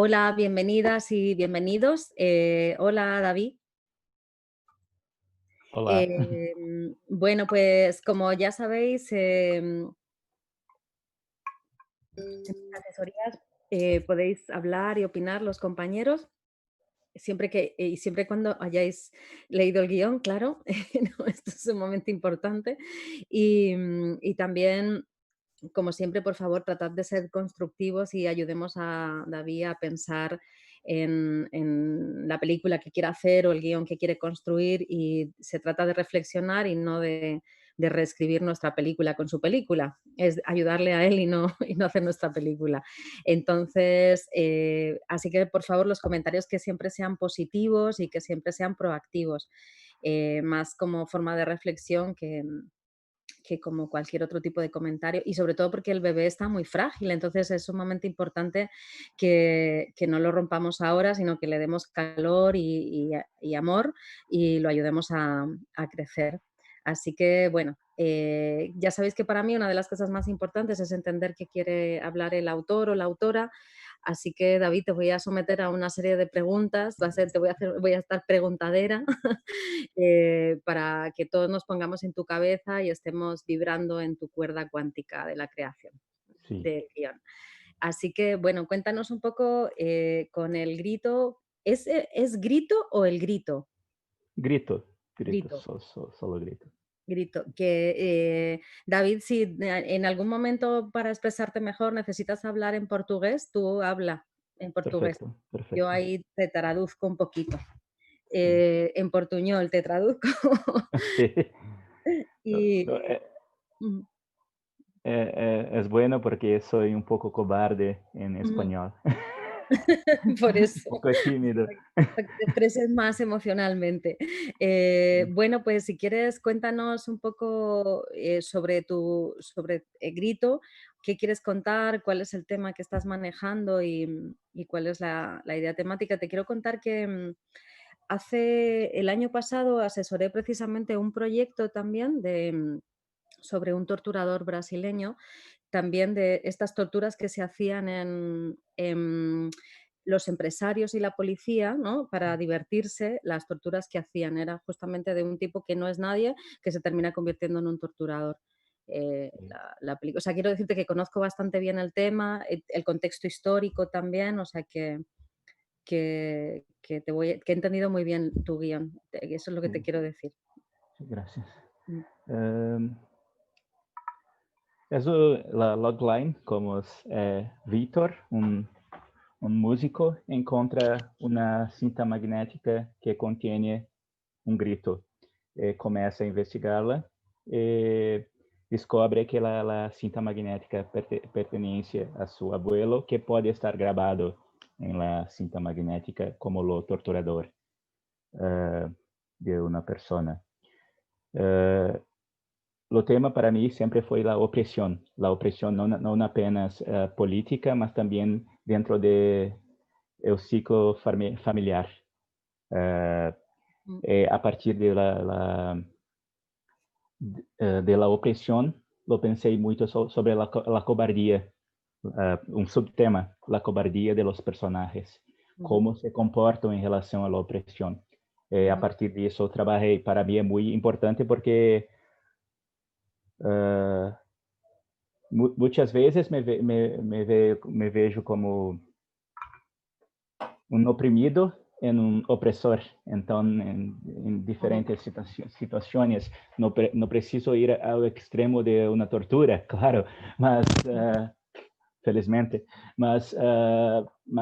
Hola, bienvenidas y bienvenidos. Hola, David. Olá. Bueno, pues como ya sabéis, en las asesorías podéis hablar y opinar los compañeros, y siempre cuando hayáis leído el guión, claro. No, esto es un momento importante. Y también, como siempre, por favor, tratad de ser constructivos y ayudemos a David a pensar en la película que quiere hacer o el guión que quiere construir, y se trata de reflexionar y no de reescribir nuestra película con su película. Es ayudarle a él y no, y no hacer nuestra película. Entonces, así que por favor los comentarios que siempre sean positivos y que siempre sean proactivos, más como forma de reflexión que como cualquier otro tipo de comentario, y sobre todo porque el bebé está muy frágil, entonces es sumamente importante que no lo rompamos ahora, sino que le demos calor y amor y lo ayudemos a crecer. Así que, bueno, ya sabéis que para mí una de las cosas más importantes es entender qué quiere hablar el autor o la autora. Así que, David, te voy a someter a una serie de preguntas, voy a estar preguntadera. Para que todos nos pongamos en tu cabeza y estemos vibrando en tu cuerda cuántica de la creación Sim, del guión. Así que, bueno, cuéntanos un poco, con el grito. ¿Es grito o el grito? grito, grito, Grito, solo grito. grito. David, si en algún momento para expresarte mejor necesitas hablar en portugués, tú habla en portugués. Perfecto, Yo perfecto. ahí te traduzco un poquito. Sim. En portuñol te traduzco. Sí. Y No, ujú, es bueno porque soy un poco cobarde en ujú. español. Por Un eso, poco tímido. para que te expreses más emocionalmente. Sí. Bueno, pues si quieres, cuéntanos un poco sobre Grito. ¿Qué quieres contar? ¿Cuál es el tema que estás manejando y cuál es la idea temática? Te quiero contar que el año pasado asesoré precisamente un proyecto también sobre un torturador brasileño, también de estas torturas que se hacían en los empresarios y la policía, ¿no? Para divertirse, las torturas que hacían era justamente de un tipo que no es nadie, que se termina convirtiendo en un torturador. Sí. O sea, quiero decirte que conozco bastante bien el tema, el contexto histórico también, o sea que he entendido muy bien tu guión. Eso es lo que te Sí, quiero decir. sí, gracias. Mm, Em, la logline, como es Víctor, un músico, encontra una cinta magnética que contiene un grito. Começa a investigá-la e descobre que la cinta magnética pertenece a seu abuelo, que pode estar gravado em la cinta magnética como lo torturador de uma persona. Uh, Lo tema para mí siempre fue la opresión no apenas política, mas también dentro de el ciclo familiar. Uh, mm, a partir de la opresión, lo pensé mucho sobre la cobardía, un subtema, la cobardía de los personajes, ujú, cómo se comportan en relación a la opresión. A ujú, partir de eso trabajé, para mí es muy importante porque uh, muchas veces me vejo como un oprimido en un opresor. Entonces, en ujú, diferentes situaciones, no preciso ir al extremo de una tortura, claro, mas felizmente, mas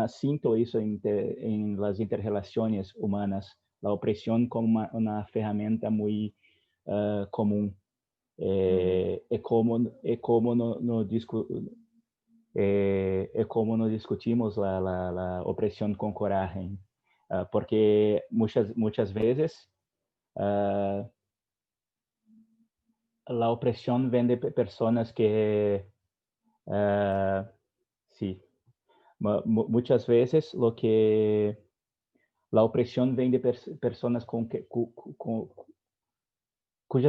sinto isso em las interrelaciones humanas, la opresión como una ferramenta muy común. ujú, Como como no discutimos la opresión con coraje, porque muchas veces uh, la opresión vem de personas que, uh, sí, muchas veces lo que la opresión vem de personas cujas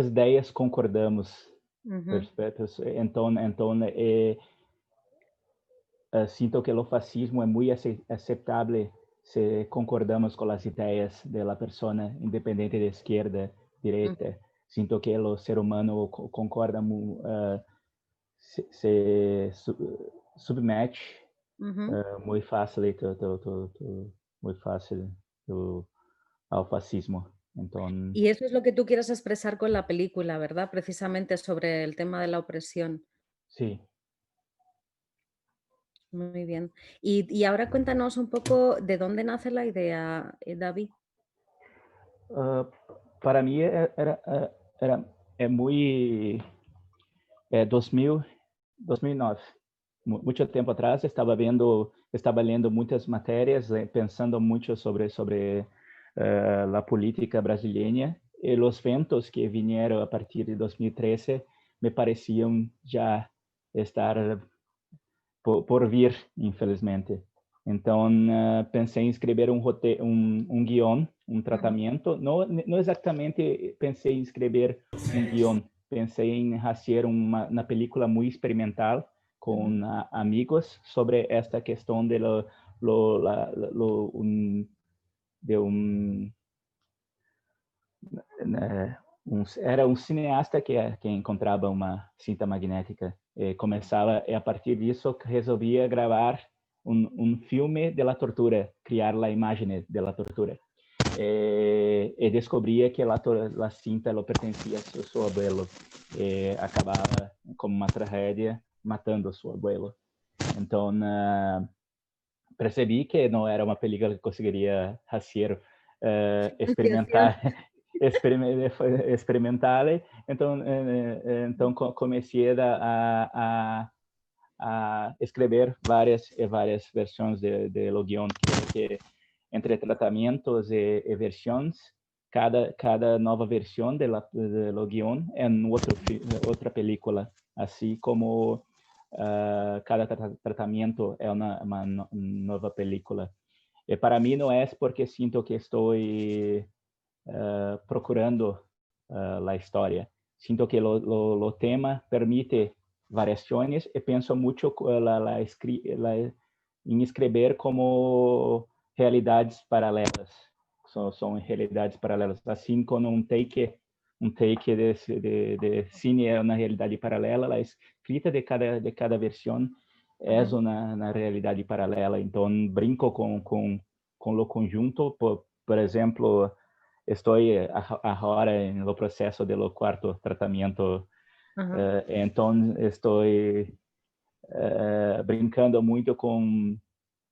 ideias concordamos, ujú, perspectivas. Então siento que el fascismo es muy aceptable si concordamos con las ideas de la persona, independiente de izquierda, Mm, derecha. Siento que el ser humano concorda, se submete ujú. muy fácil, muy fácil ao fascismo. Entonces, Y eso es lo que tú quieres expresar con la película, ¿verdad? Precisamente sobre el tema de la opresión. sí. Muy bien. Y ahora cuéntanos un poco de dónde nace la idea, David. Uh, para mí era muy 2009. Mucho tiempo atrás estaba lendo muitas matérias, pensando muito sobre la política brasileña, e os ventos que vieram a partir de 2013 me pareciam já estar por vir, infelizmente. Então, pensei em escrever um guion, um Ujú, tratamento. Não exatamente pensei em escrever um guion. Pensei em fazer uma película muito experimental ujú. com amigos sobre esta questão de era um cineasta que encontrava uma cinta magnética. Começava, e a partir disso, resolvia gravar filme de la tortura, criar a imagem de la tortura. E descobria que a cinta lo pertencia a seu abuelo. Acabava como uma tragédia, matando seu abuelo. Então, percebi que não era uma película que conseguiria fazer Financiación. experimentar experimentale. Então comecei a escrever várias versões de lo guion, que entre tratamentos e versões, cada nova versão de lo guion é outra película, assim como cada tratamento é uma nova película. E para mim não é porque sinto que estou procurando a história. Sinto que o tema permite variações e penso muito em escrever como realidades paralelas. São realidades paralelas. Assim como um take de cine é uma realidade paralela, a escrita de cada versão é Ujú. uma realidade paralela. Então, brinco com o conjunto. Por exemplo, estou agora no processo do quarto tratamento, Ajá. então estou brincando muito com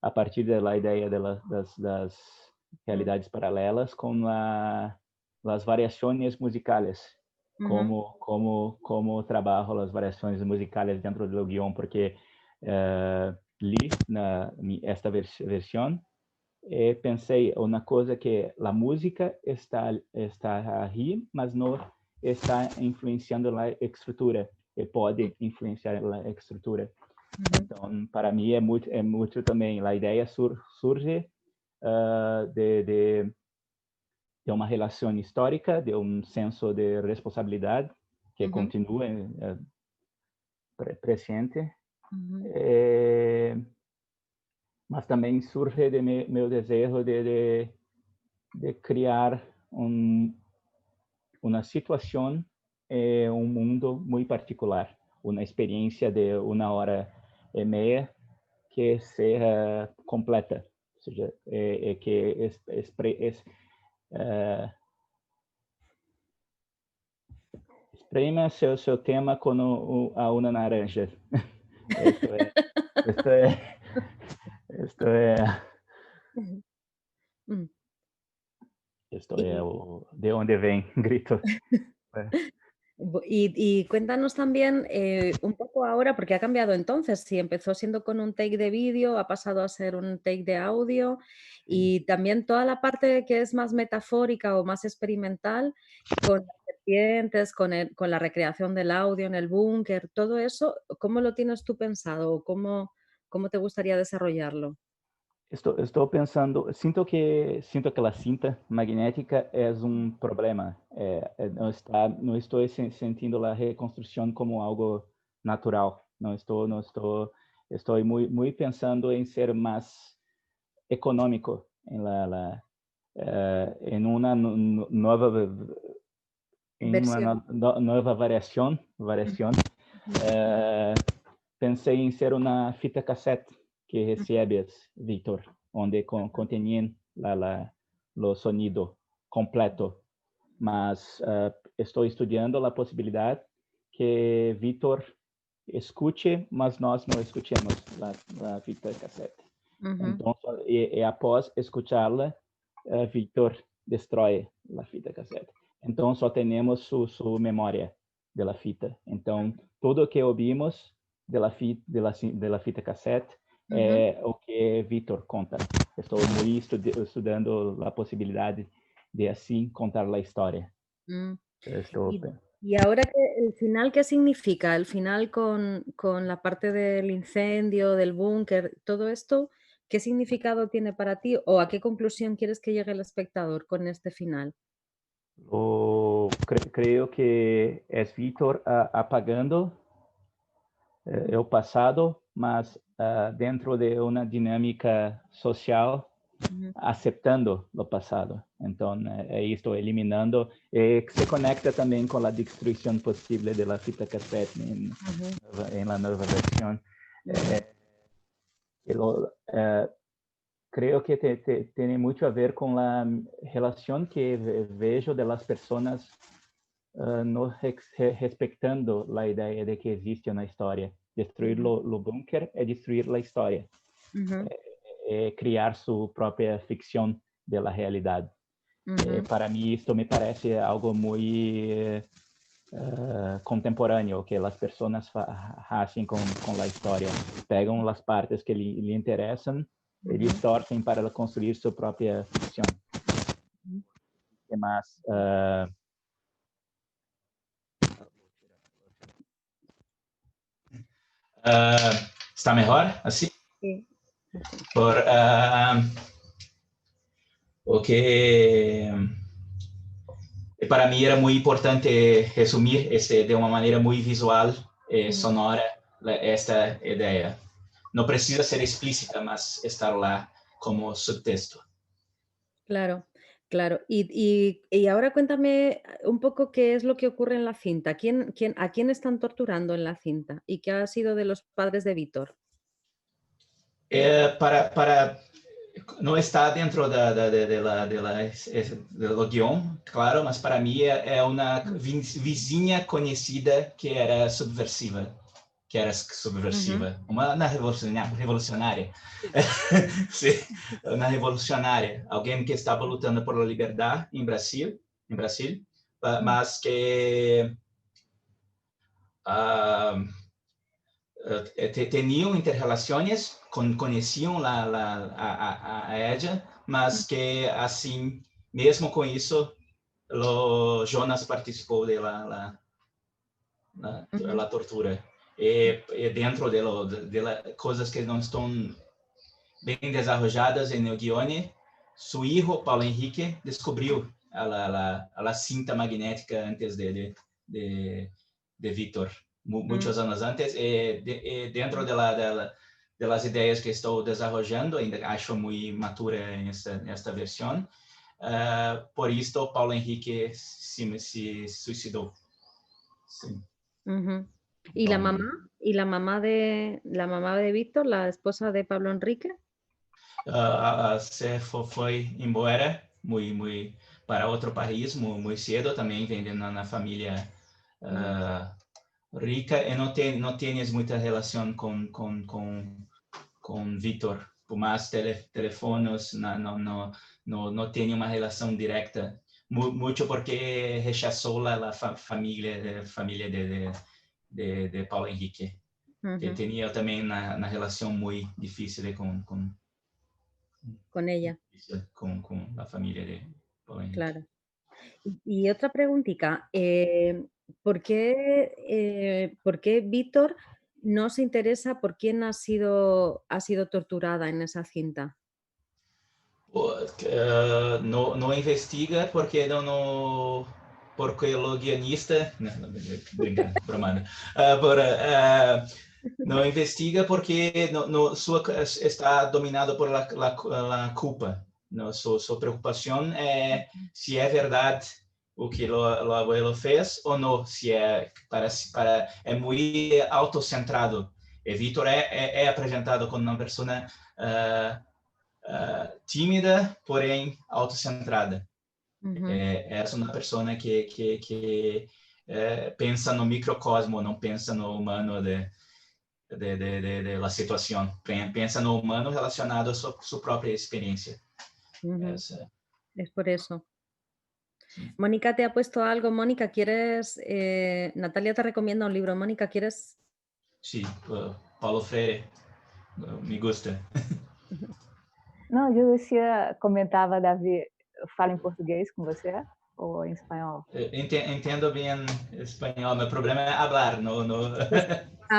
a partir da ideia das Mm, realidades paralelas com as variações musicais, ujú. como trabalho as variações musicais dentro do guion, porque li esta versão e pensei uma coisa que a música está aí, mas não está influenciando a estrutura e pode influenciar a estrutura. Ujú. Então, para mim é muito também a ideia surge de uma relação histórica, de um senso de responsabilidade que Ujú. continua presente, Ujú. mas também surge de meu desejo de criar uma situação, mundo muito particular, uma experiência de 1 hora e meia que seja completa, ou seja, que exprima seu tema com a uma naranja. Isto é, isto é, isto é, Ujú. Mm. isto é Y, de onde vem grito. y cuéntanos también un poco ahora, porque ha cambiado entonces, si empezó siendo con un take de vídeo, ha pasado a ser un take de audio, Sim. y también toda la parte que es más metafórica o más experimental, con las serpientes, con la recreación del audio en el búnker, todo eso, ¿cómo lo tienes tú pensado? ¿O cómo te gustaría desarrollarlo? Estou pensando, sinto que a cinta magnética é problema. Não estou sentindo a reconstrução como algo natural. Não estou estoy muy pensando en ser más económico en una nueva Versión. nueva variación. Ujú. Pensei em ser uma fita cassete que recebes, Victor, onde contenían o sonido completo. Mas estou estudando a possibilidade que Victor escute, mas nós não escutemos a fita cassete. Ujú. Então, e após escutá-la, Victor destrói a fita cassete. Então, só temos sua memória da fita. Então, tudo que ouvimos da fita cassete Ujú. é o que Victor conta. Estou muito estudando a possibilidade de assim contar a história. Mm. Estou Y ahora que el final, ¿qué significa? El final con la parte del incendio, del búnker, todo esto, ¿qué significado tiene para ti o a qué conclusión quieres que llegue el espectador con este final? creio que é Victor apagando Ujú. o passado, mas dentro de uma dinâmica social, Ujú. aceptando o passado. Então, é isto, eliminando, que se conecta também com a destruição possível da fita cassete Ujú. em la nova versão. Ujú. Creo que tiene mucho a ver con la relación que vejo de las personas no respetando la idea de que existe una historia. Destruir Ujú. lo búnker es destruir la historia, Ujú. crear su propia ficción de la realidad. Ujú. Para mí esto me parece algo muy contemporáneo que as pessoas fazem com a história. Pegam as partes que lhe interessam e Ujú. distorcem para construir sua própria ficção. Ujú. Mas, está melhor assim? Sí, así. Por, o que para mim era muito importante resumir de uma maneira muito visual, Ujú. sonora, esta ideia. Não precisa ser explícita, mas estar lá como subtexto. Claro, claro. Y ahora cuéntame un poco qué es lo que ocurre en la cinta. ¿A quién están torturando en la cinta? ¿Y qué ha sido de los padres de Víctor? Para não está dentro do guião, claro, mas para mim é uma vizinha conhecida que era subversiva. Ujú. Uma revolucionária. Sim, uma revolucionária. Alguém que estava lutando por la liberdade em Brasil, Mm. mas que uh, tinham interrelações, conheciam a ella, mas que assim, mesmo com isso, o Jonas participou Ujú. la tortura. Dentro de coisas que não estão bem desarrolladas no guione, seu filho, Paulo Henrique, descobriu a cinta magnética antes de Víctor, Mm. muitos anos antes, dentro de las ideias que estou desarrollando, ainda acho muito matura esta versão. Por isso, Paulo Henrique se suicidou. Sim. Ujú. ¿Y la Então, mamá? ¿Y la mamá de Víctor, la esposa de Pablo Enrique? se foi embora para outro país muito cedo, também vendendo na família Mm. rica, e não tienes muita relação com Vitor, por mais telefones, não tem uma relação direta, muito porque rechaçou a família de Paulo Henrique. Ele Ujú. tinha também na relação muito difícil Con ella, con la familia de Paulo Henrique. claro. Y otra preguntita, ¿por qué Víctor no se interesa por quién ha sido torturada en esa cinta? No investiga porque porque o guionista, não, brincando, bromando, Não investiga porque está dominado por la culpa. No, sua preocupação é se é verdade o que o abuelo fez ou não, se é é muito autocentrado. E Vítor é apresentado como uma pessoa tímida, porém autocentrada. É uma pessoa que pensa no microcosmo, não pensa no humano de la situación. Piensa no humano relacionado a su propia experiencia. Es por eso. Sí. Mónica te ha puesto algo. Mónica, ¿quieres? Natalia te recomienda un libro. Mónica, ¿quieres? Sí, Paulo Freire, me gusta. Não, eu decía, comentava, Davi, fala em português com você ou em espanhol? Entendo bien español, mi problema es hablar, no.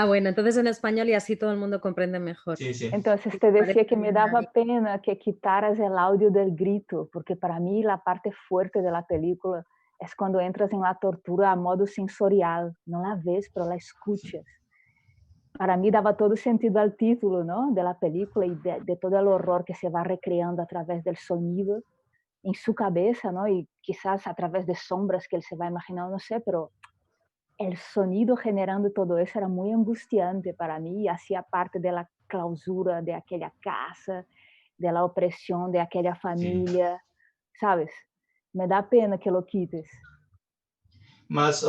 Bueno, entonces en español y así todo el mundo comprende mejor. Sí, sí. Entonces te decía que me daba pena que quitaras el audio del grito, porque para mí la parte fuerte de la película es cuando entras en la tortura a modo sensorial. No la ves, pero la escuchas. Para mí daba todo sentido al título, ¿no?, de la película y de todo el horror que se va recreando a través del sonido en su cabeza, ¿no? Y quizás a través de sombras que él se va imaginando, no sé, pero el sonido generando todo eso era muy angustiante para mí y hacía parte de la clausura de aquella casa, de la opresión de aquella familia, ¿sabes? Me da pena que lo quites. Mas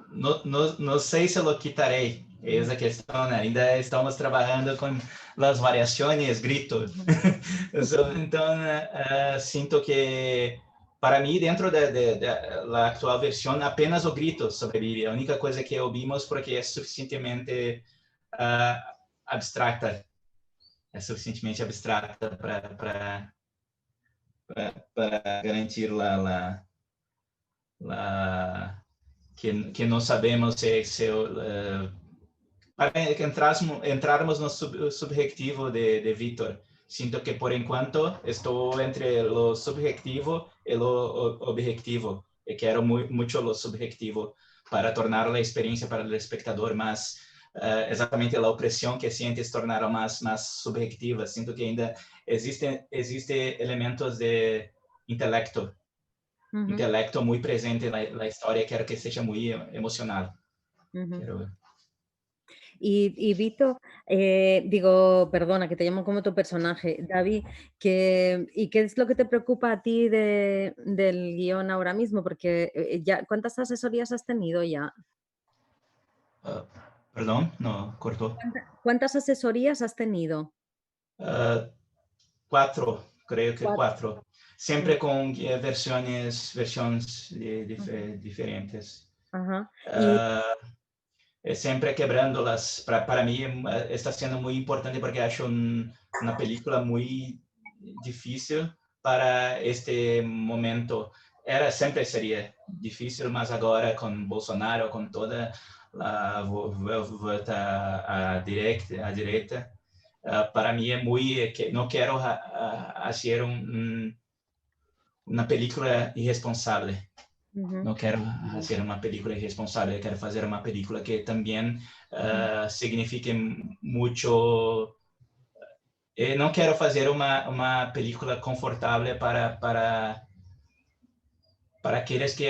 não sei se lo quitarei. Essa questão, né? Ainda estamos trabalhando com as variações, grito. Então, sinto que, para mim, dentro da atual versão, apenas o grito sobrevive. A única coisa que ouvimos porque é suficientemente abstrata. É suficientemente abstrata para garantir que não sabemos se para que entrarmos no subjetivo de Vítor. Sinto que, por enquanto, estou entre o subjetivo e o objetivo. E quero muito o subjetivo para tornar a experiência para o espectador mais exatamente a opressão que sientes tornar mais subjetiva. Sinto que ainda existe elementos de intelecto muy presente en la historia, quiero que sea muy emocional. Y Vito, perdona, que te llamo como tu personaje, David, ¿y qué es lo que te preocupa a ti del guión ahora mismo? Porque ¿cuántas asesorías has tenido ya? Perdón, no, cortó. ¿Cuántas asesorías has tenido? 4, creo que 4. Siempre con versiones diferentes. Ajá. Siempre quebrándolas. Para mí está siendo muy importante porque he hecho una película muy difícil para este momento. Siempre sería difícil, mas agora con Bolsonaro, con toda la vuelta a direita, para mí es muy que no quiero hacer una película irresponsable. Não quero fazer uma película irresponsável, quero fazer uma película que também signifique muito. Não quero fazer uma película confortável para aqueles que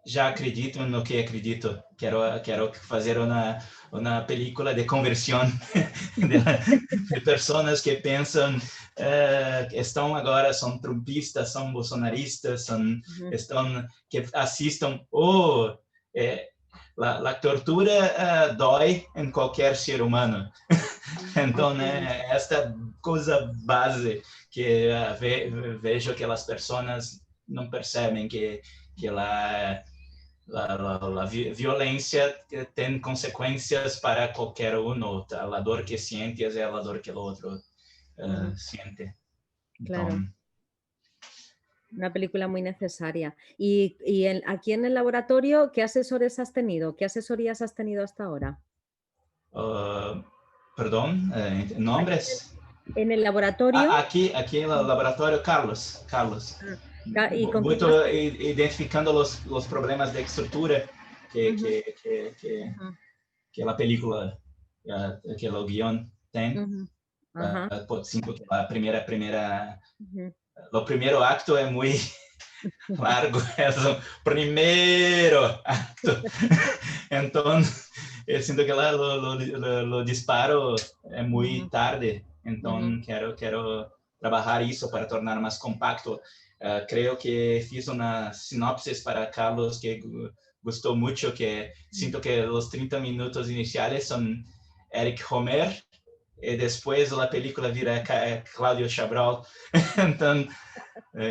já acreditam no que acredito. Quero fazer uma película de conversão de pessoas que pensam estão agora, são trumpistas, são bolsonaristas, que assistam, a tortura dói em qualquer ser humano. Então, esta coisa base que vejo que as pessoas não percebem que a violência tem consequências para qualquer um. A dor que sientes é a dor que o outro siente. Claro. Entonces, una película muy necesaria. Y aquí en el laboratorio, ¿qué asesores has tenido? ¿Qué asesorías has tenido hasta ahora? Perdón, nombres. En el laboratorio. Aquí en el laboratorio, Carlos. Identificando los problemas de estructura que la película que el guión tiene. Siento que la lo primero acto es muy largo, es el primero acto. Entonces, siento que lo disparo es muy tarde. Entonces, quiero trabajar eso para tornar más compacto. Creo que hice una sinopsis para Carlos que gustó mucho, que siento que los 30 minutos iniciales son Eric Romer, y después la película vira Claudio Chabrol. Entonces,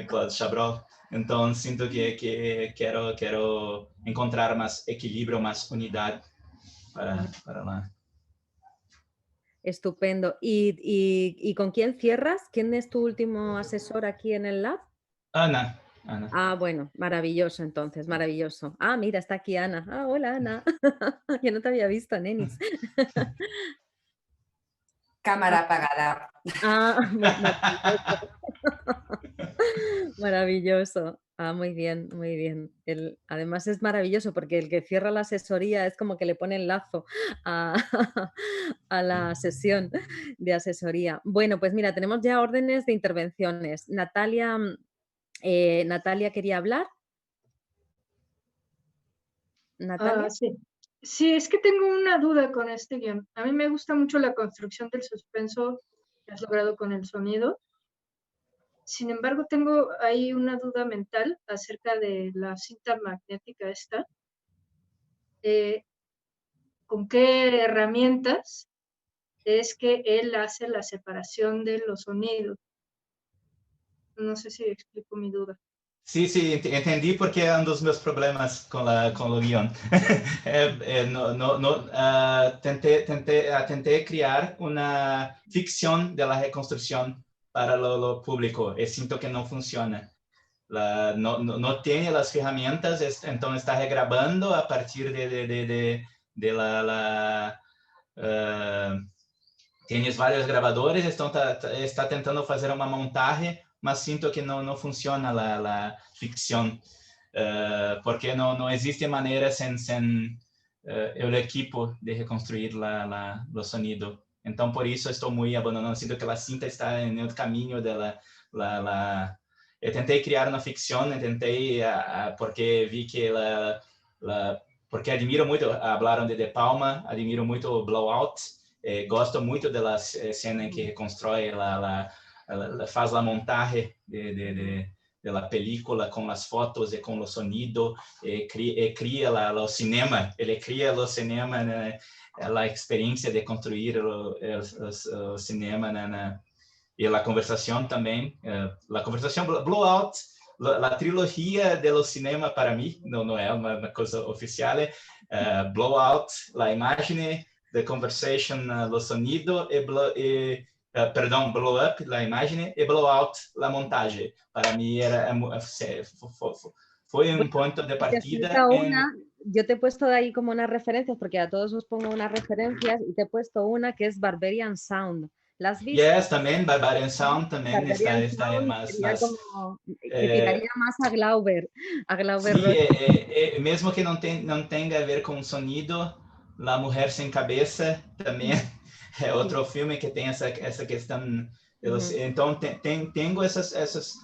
Claudio Chabrol. Entonces, siento que quiero encontrar más equilibrio, más unidad para la... Estupendo. ¿Y con quién cierras? ¿Quién es tu último asesor aquí en el lab? Ana. Ah, bueno, maravilloso entonces, maravilloso. Ah, mira, está aquí Ana. Ah, hola Ana. Yo no te había visto, nenis. Cámara apagada. Ah, maravilloso. Maravilloso. Ah, muy bien, muy bien. Además es maravilloso porque el que cierra la asesoría es como que le pone el lazo a, a la sesión de asesoría. Bueno, pues mira, tenemos ya órdenes de intervenciones. Natalia quería hablar. Natalia. Sí. Sí, es que tengo una duda con este guión. A mí me gusta mucho la construcción del suspenso que has logrado con el sonido. Sin embargo, tengo ahí una duda mental acerca de la cinta magnética esta. ¿Con qué herramientas es que él hace la separación de los sonidos? No sé si explico mi duda. Sí, entendí porque é dos meus problemas com o guión. Tentei criar uma ficção da reconstrução para o público e sinto que não funciona. No tiene las ferramentas, entonces está regrabando a partir de tienes varios grabadores, está tentando fazer uma montagem, mas sinto que não funciona a ficção, porque não existe maneira sem o equipo de reconstruir o sonido. Então, por isso, estou muito abandonando. Sinto que a cinta está no caminho dela. Eu tentei criar uma ficção, porque vi que porque admiro muito, falaram de Palma, admiro muito o Blowout, gosto muito da cena em que reconstrói, faz a montagem da película com as fotos e com o sonido, cria o cinema, ele cria o cinema, a experiência de construir o cinema e a conversação também, a conversação Blowout, a trilogia do cinema para mim, não é uma coisa oficial, Blowout, a imagem, the conversation, o sonido, perdão, Blow Up, a imagem, e Blowout, a montagem. Para mí fue un punto de partida. Yo te he puesto de ahí como unas referencias, porque a todos os pongo unas referencias, y te he puesto una que es Barbarian Sound. ¿Las has visto? Yes, también Barbarian Sound también está más... que tiraría más a Glauber. Sí, mesmo que não tenha a ver com sonido, La Mujer Sem Cabeça também é outro filme que tem essa questão. Então, tenho essas,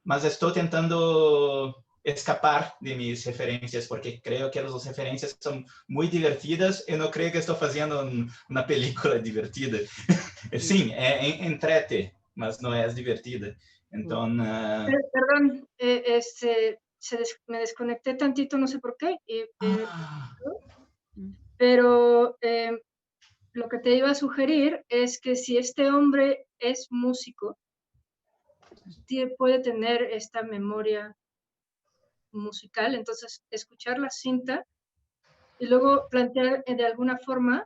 mas estou tentando escapar de minhas referências, porque creio que as referências são muito divertidas e não creio que estou fazendo uma película divertida. Sim, entrete, mas não é divertida. Então... Perdón, me desconecté tantito, no sé por qué. Pero lo que te iba a sugerir es que si este hombre es músico, puede tener esta memoria musical, entonces escuchar la cinta y luego plantear de alguna forma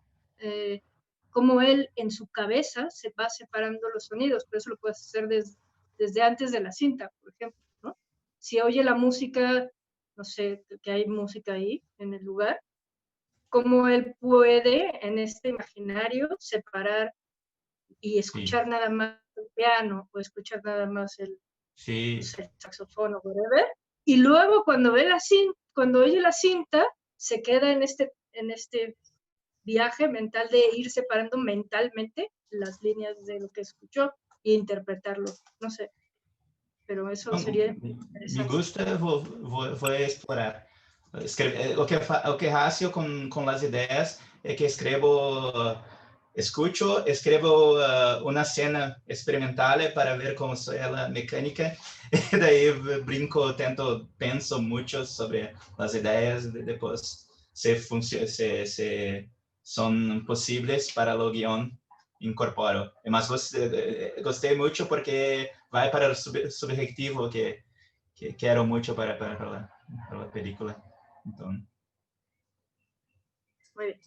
cómo él en su cabeza se va separando los sonidos, pero eso lo puedes hacer desde antes de la cinta, por ejemplo, ¿no? Si oye la música, no sé, que hay música ahí en el lugar, cómo él puede en este imaginario separar y escuchar nada más el piano o escuchar nada más el saxofón o whatever, y luego cuando oye la cinta se queda en este viaje mental de ir separando mentalmente las líneas de lo que escuchó e interpretarlo, no sé, pero eso sería Me interesante. gusta, vou explorar. O que faço com as ideias é que escrevo uma cena experimental para ver como é a mecânica, e daí brinco, penso muito sobre as ideias, depois se são possíveis para o guión, incorporo. Mas gostei muito porque vai para o subjetivo que quero muito para a película. Então, Muy bien.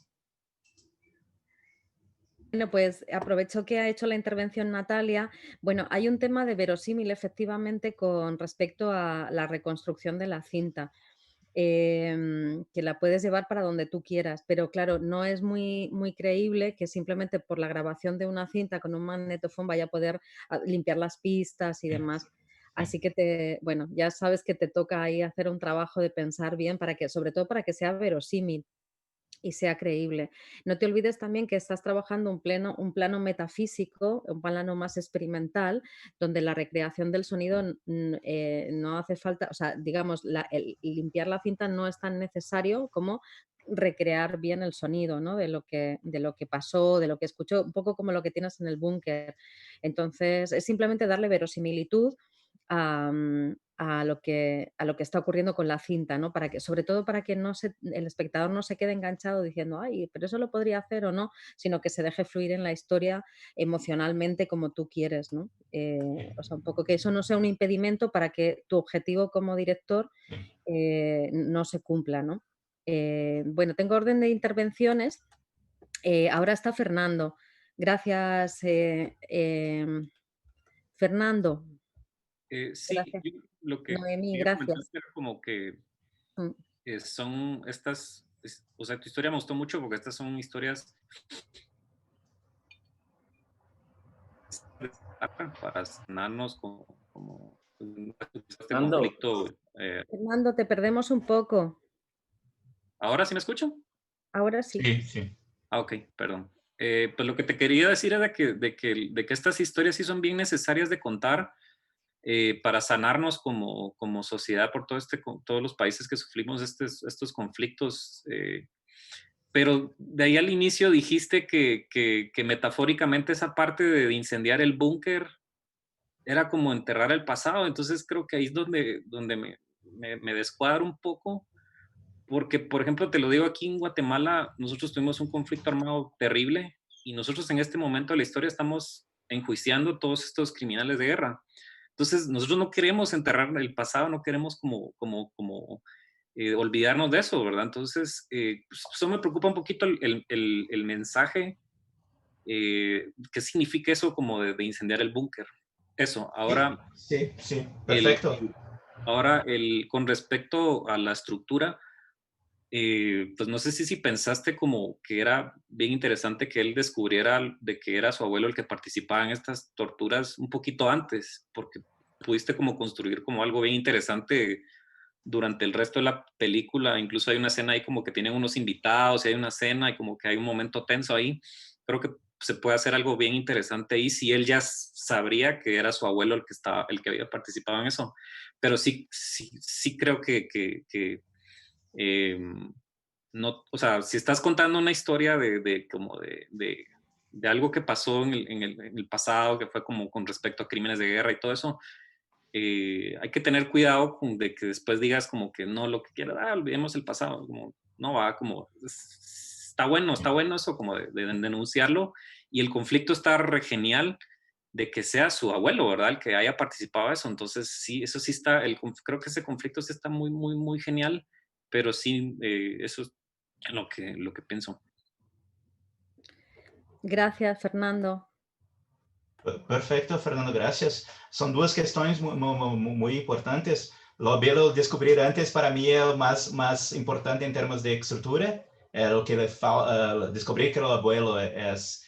Bueno, pues aprovecho que ha hecho la intervención Natalia. Bueno, hay un tema de verosímil efectivamente con respecto a la reconstrucción de la cinta, que la puedes llevar para donde tú quieras, pero claro, no es muy creíble que simplemente por la grabación de una cinta con un magnetofón vaya a poder limpiar las pistas y demás. Así que bueno, ya sabes que te toca ahí hacer un trabajo de pensar bien para que, sobre todo para que sea verosímil y sea creíble. No te olvides también que estás trabajando un plano metafísico, un plano más experimental, donde la recreación del sonido no hace falta, o sea, digamos, el limpiar la cinta no es tan necesario como recrear bien el sonido, ¿no? De lo que pasó, de lo que escuchó, un poco como lo que tienes en el búnker. Entonces, es simplemente darle verosimilitud a lo que está ocurriendo con la cinta, ¿no? Para que, sobre todo para que el espectador no se quede enganchado diciendo, ay, pero eso lo podría hacer o no, sino que se deje fluir en la historia emocionalmente como tú quieres, ¿no? O sea, un poco que eso no sea un impedimento para que tu objetivo como director no se cumpla, ¿no? Bueno, tengo orden de intervenciones. Ahora está Fernando. Gracias, Fernando. Sí, Gracias. yo lo que Noemí, quería comentar gracias. era como que Mm. son estas, o sea, tu historia me gustó mucho porque estas son historias para sanarnos como este conflicto. Fernando, te perdemos un poco. ¿Ahora sí me escucho? Ahora sí. sí. Ah, ok, perdón. Pues lo que te quería decir era de que estas historias sí son bien necesarias de contar para sanarnos como sociedad por todos los países que sufrimos estos conflictos. Pero de ahí al inicio dijiste que metafóricamente esa parte de incendiar el búnker era como enterrar el pasado. Entonces creo que ahí es donde me descuadro un poco. Porque, por ejemplo, te lo digo, aquí en Guatemala, nosotros tuvimos un conflicto armado terrible y nosotros en este momento de la historia estamos enjuiciando todos estos criminales de guerra. Entonces, nosotros no queremos enterrar el pasado, no queremos olvidarnos de eso, ¿verdad? Entonces, pues, eso me preocupa un poquito el mensaje. ¿Qué significa eso como de incendiar el búnker? Eso, ahora... Sí, perfecto. Ahora, con respecto a la estructura, pues no sé si pensaste como que era bien interesante que él descubriera de que era su abuelo el que participaba en estas torturas un poquito antes, porque pudiste como construir como algo bien interesante durante el resto de la película. Incluso hay una escena ahí como que tienen unos invitados y hay una cena y como que hay un momento tenso ahí. Creo que se puede hacer algo bien interesante ahí si él ya sabría que era su abuelo el que había participado en eso. Pero sí creo que no, o sea, si estás contando una historia de algo que pasó en el pasado, que fue como con respecto a crímenes de guerra y todo eso, hay que tener cuidado de que después digas como que no, lo que quieras, olvidemos el pasado, como no va, como está bueno eso como de denunciarlo, y el conflicto está genial de que sea su abuelo, ¿verdad? El que haya participado de eso. Entonces, sí, eso sí está, creo que ese conflicto sí está muy, muy, muy genial, pero sí, eso es lo que pienso. Gracias, Fernando. Perfecto, Fernando, gracias. Son duas questões muy importantes. Lo belo descubrir antes para mí es más importante en termos de estructura. Lo que descubrir que el abuelo es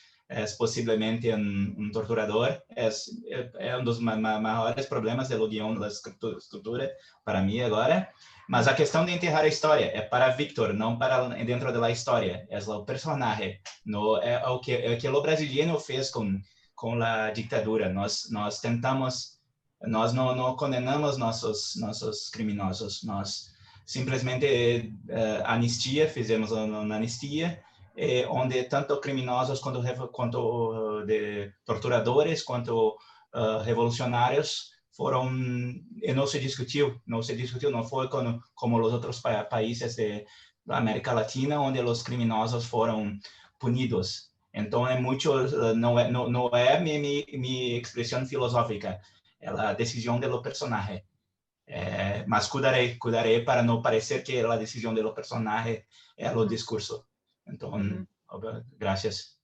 posiblemente un torturador es uno de los mayores problemas del guión, la estructura para mí ahora. Mas a questão de enterrar a história é para Victor, não para dentro da história. É o personagem. No, é o que o brasileiro fez com a ditadura. Nós tentamos, nós não condenamos nossos criminosos. Nós simplesmente fizemos uma anistia, onde tanto criminosos quanto de torturadores, quanto revolucionários foram, não se discutiu, não foi como os outros países da América Latina, onde os criminosos foram punidos. Então, não é minha expressão filosófica, é a decisão do personagem. Mas cuidarei para não parecer que a decisão do personagem é o discurso. Então, gracias.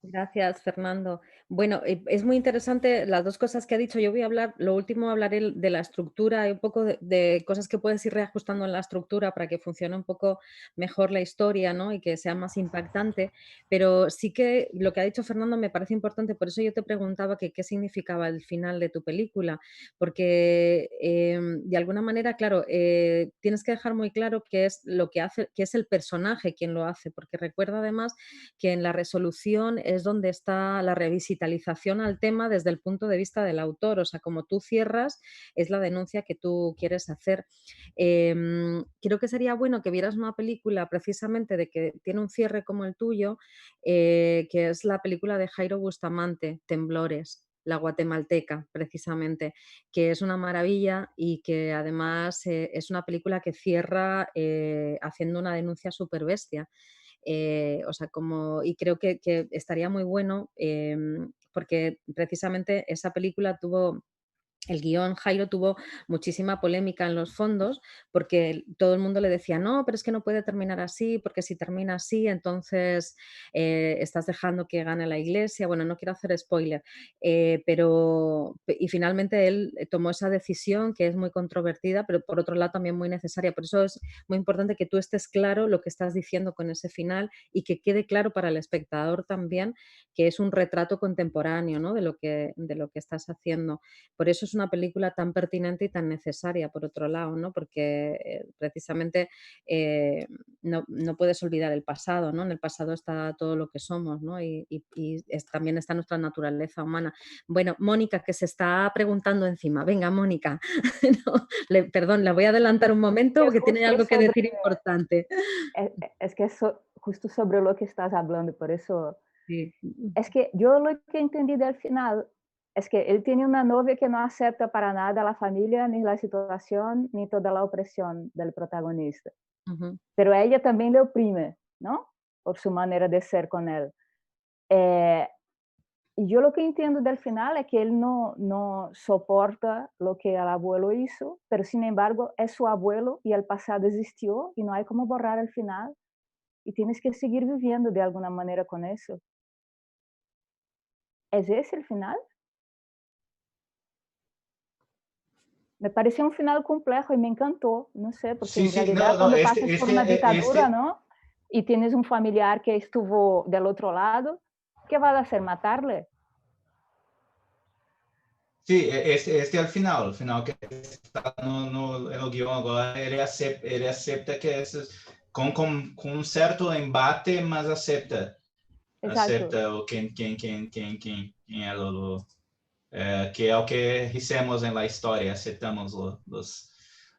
Gracias, Fernando. Bueno, es muy interesante las dos cosas que ha dicho. Yo voy a hablar, lo último hablaré de la estructura y un poco de cosas que puedes ir reajustando en la estructura para que funcione un poco mejor la historia, ¿no? Y que sea más impactante. Pero sí que lo que ha dicho Fernando me parece importante, por eso yo te preguntaba que qué significaba el final de tu película, porque de alguna manera, claro, tienes que dejar muy claro qué es lo que hace, qué es el personaje quien lo hace, porque recuerda además que en la resolución es donde está la revitalización al tema desde el punto de vista del autor, o sea, como tú cierras, es la denuncia que tú quieres hacer. Creo que sería bueno que vieras una película precisamente de que tiene un cierre como el tuyo, que es la película de Jairo Bustamante, Temblores, la guatemalteca, precisamente, que es una maravilla y que además es una película que cierra haciendo una denuncia súper bestia. O sea, y creo que estaría muy bueno porque precisamente esa película tuvo... El guión Jairo tuvo muchísima polémica en los fondos porque todo el mundo le decía, no, pero es que no puede terminar así, porque si termina así, entonces estás dejando que gane la iglesia. Bueno, no quiero hacer spoiler, y finalmente él tomó esa decisión que es muy controvertida, pero por otro lado también muy necesaria. Por eso es muy importante que tú estés claro lo que estás diciendo con ese final y que quede claro para el espectador también que es un retrato contemporáneo, ¿no? de lo que estás haciendo. Por eso es una película tan pertinente y tan necesaria, por otro lado, ¿no? Porque precisamente no puedes olvidar el pasado, ¿no? En el pasado está todo lo que somos, ¿no? Y también está nuestra naturaleza humana. Bueno, Mónica, que se está preguntando encima. Venga, Mónica. No, perdón, la voy a adelantar un momento porque tiene algo que decir importante. Es que es justo sobre lo que estás hablando, por eso... Sí. Es que yo lo que entendí del final es que él tiene una novia que no acepta para nada la familia, ni la situación, ni toda la opresión del protagonista. Pero a ella también le oprime, ¿no? Por su manera de ser con él. Y yo lo que entiendo del final es que él no soporta lo que el abuelo hizo, pero sin embargo es su abuelo y el pasado existió y no hay como borrar el final. Y tienes que seguir viviendo de alguna manera con eso. ¿Es ese el final? Me pareció un final complejo y me encantó, no sé, porque en realidad cuando pasas por una dictadura, ¿no? Y tienes un familiar que estuvo del otro lado, ¿qué vas a hacer? ¿Matarle? Sí, este é o final que está no guião agora, ele acepta que com um certo embate, mas acepta o quem é que é o que hicimos na história, aceptamos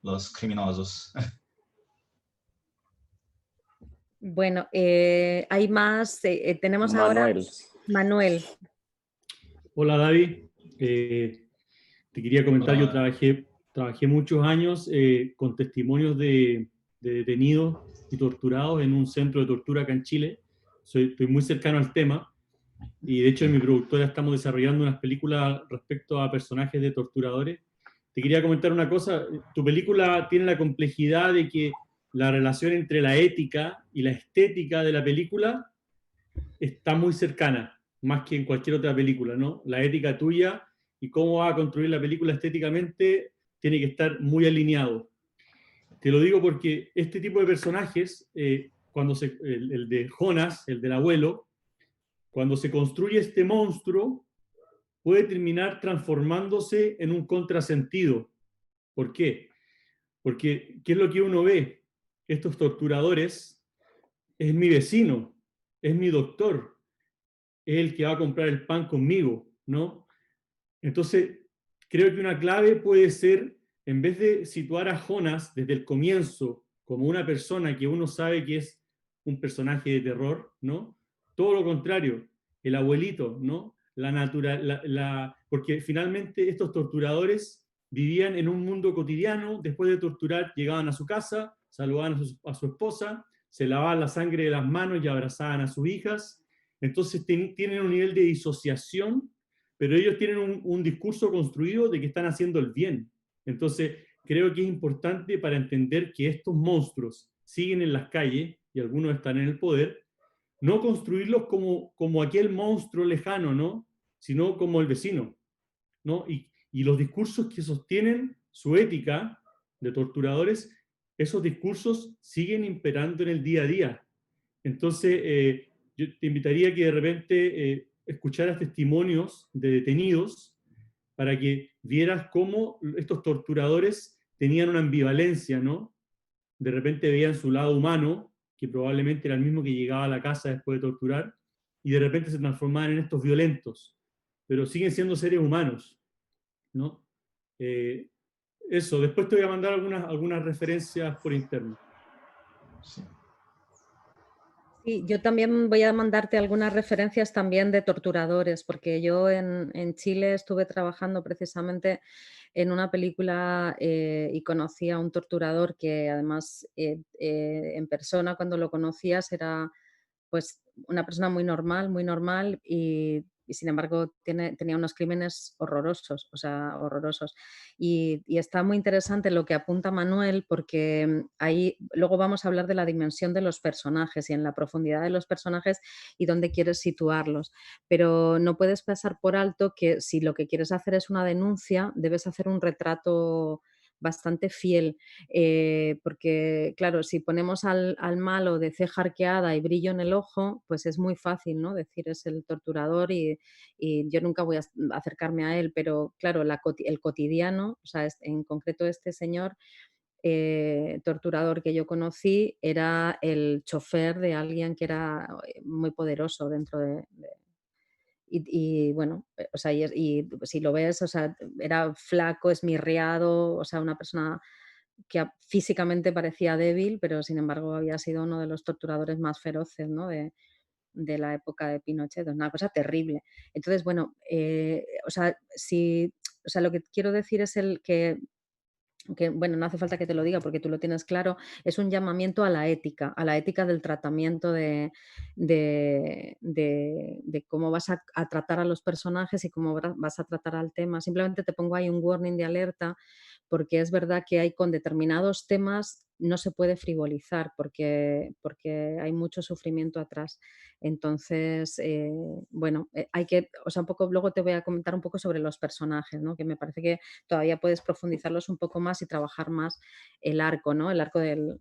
os criminosos. Bueno, hay más, tenemos Manuel. Ahora Manuel. Hola David, te quería comentar, yo trabajé muchos años con testimonios de detenidos y torturados en un centro de tortura acá en Chile. Estoy muy cercano al tema y de hecho en mi productora estamos desarrollando unas películas respecto a personajes de torturadores. Te quería comentar una cosa, tu película tiene la complejidad de que la relación entre la ética y la estética de la película está muy cercana, más que en cualquier otra película, ¿no? La ética tuya y cómo vas a construir la película estéticamente tiene que estar muy alineado. Te lo digo porque este tipo de personajes, el de Jonas, el del abuelo, cuando se construye este monstruo, puede terminar transformándose en un contrasentido. ¿Por qué? Porque, ¿qué es lo que uno ve? Estos torturadores es mi vecino, es mi doctor, es el que va a comprar el pan conmigo, ¿no? Entonces, creo que una clave puede ser, en vez de situar a Jonas desde el comienzo como una persona que uno sabe que es un personaje de terror, ¿no? Todo lo contrario, el abuelito, ¿no? Porque finalmente estos torturadores vivían en un mundo cotidiano, después de torturar llegaban a su casa, saludaban a su esposa, se lavaban la sangre de las manos y abrazaban a sus hijas. Entonces tienen un nivel de disociación, pero ellos tienen un discurso construido de que están haciendo el bien. Entonces, creo que es importante para entender que estos monstruos siguen en las calles, y algunos están en el poder, no construirlos como aquel monstruo lejano, ¿no? Sino como el vecino, ¿no? Y los discursos que sostienen su ética de torturadores, esos discursos siguen imperando en el día a día. Entonces, yo te invitaría a que de repente escucharas testimonios de detenidos para que vieras cómo estos torturadores tenían una ambivalencia, ¿no? De repente veían su lado humano, que probablemente era el mismo que llegaba a la casa después de torturar, y de repente se transformaban en estos violentos, pero siguen siendo seres humanos, ¿no? Eso, después te voy a mandar algunas referencias por interno. Sí. Sí, yo también voy a mandarte algunas referencias también de torturadores, porque yo en Chile estuve trabajando precisamente en una película y conocí a un torturador que además en persona cuando lo conocías era pues una persona muy normal y sin embargo tenía unos crímenes horrorosos, o sea, horrorosos. Y está muy interesante lo que apunta Manuel porque ahí luego vamos a hablar de la dimensión de los personajes y en la profundidad de los personajes y dónde quieres situarlos. Pero no puedes pasar por alto que si lo que quieres hacer es una denuncia, debes hacer un retrato bastante fiel, porque claro, si ponemos al malo de ceja arqueada y brillo en el ojo, pues es muy fácil, ¿no? Decir es el torturador y yo nunca voy a acercarme a él, pero claro, el cotidiano, o sea, en concreto este señor torturador que yo conocí era el chofer de alguien que era muy poderoso dentro y bueno, o sea, y si lo ves, o sea, era flaco, esmirriado, o sea, una persona que físicamente parecía débil, pero sin embargo había sido uno de los torturadores más feroces, ¿no? de la época de Pinochet, es una cosa terrible. Entonces, bueno, o sea, o sea, lo que quiero decir es bueno, no hace falta que te lo diga porque tú lo tienes claro, es un llamamiento a la ética del tratamiento de cómo vas a tratar a los personajes y cómo vas a tratar al tema. Simplemente te pongo ahí un warning de alerta porque es verdad que hay con determinados temas no se puede frivolizar porque hay mucho sufrimiento atrás. Entonces, bueno, hay que, o sea, un poco, luego te voy a comentar un poco sobre los personajes, ¿no? Que me parece que todavía puedes profundizarlos un poco más y trabajar más el arco, ¿no? El arco del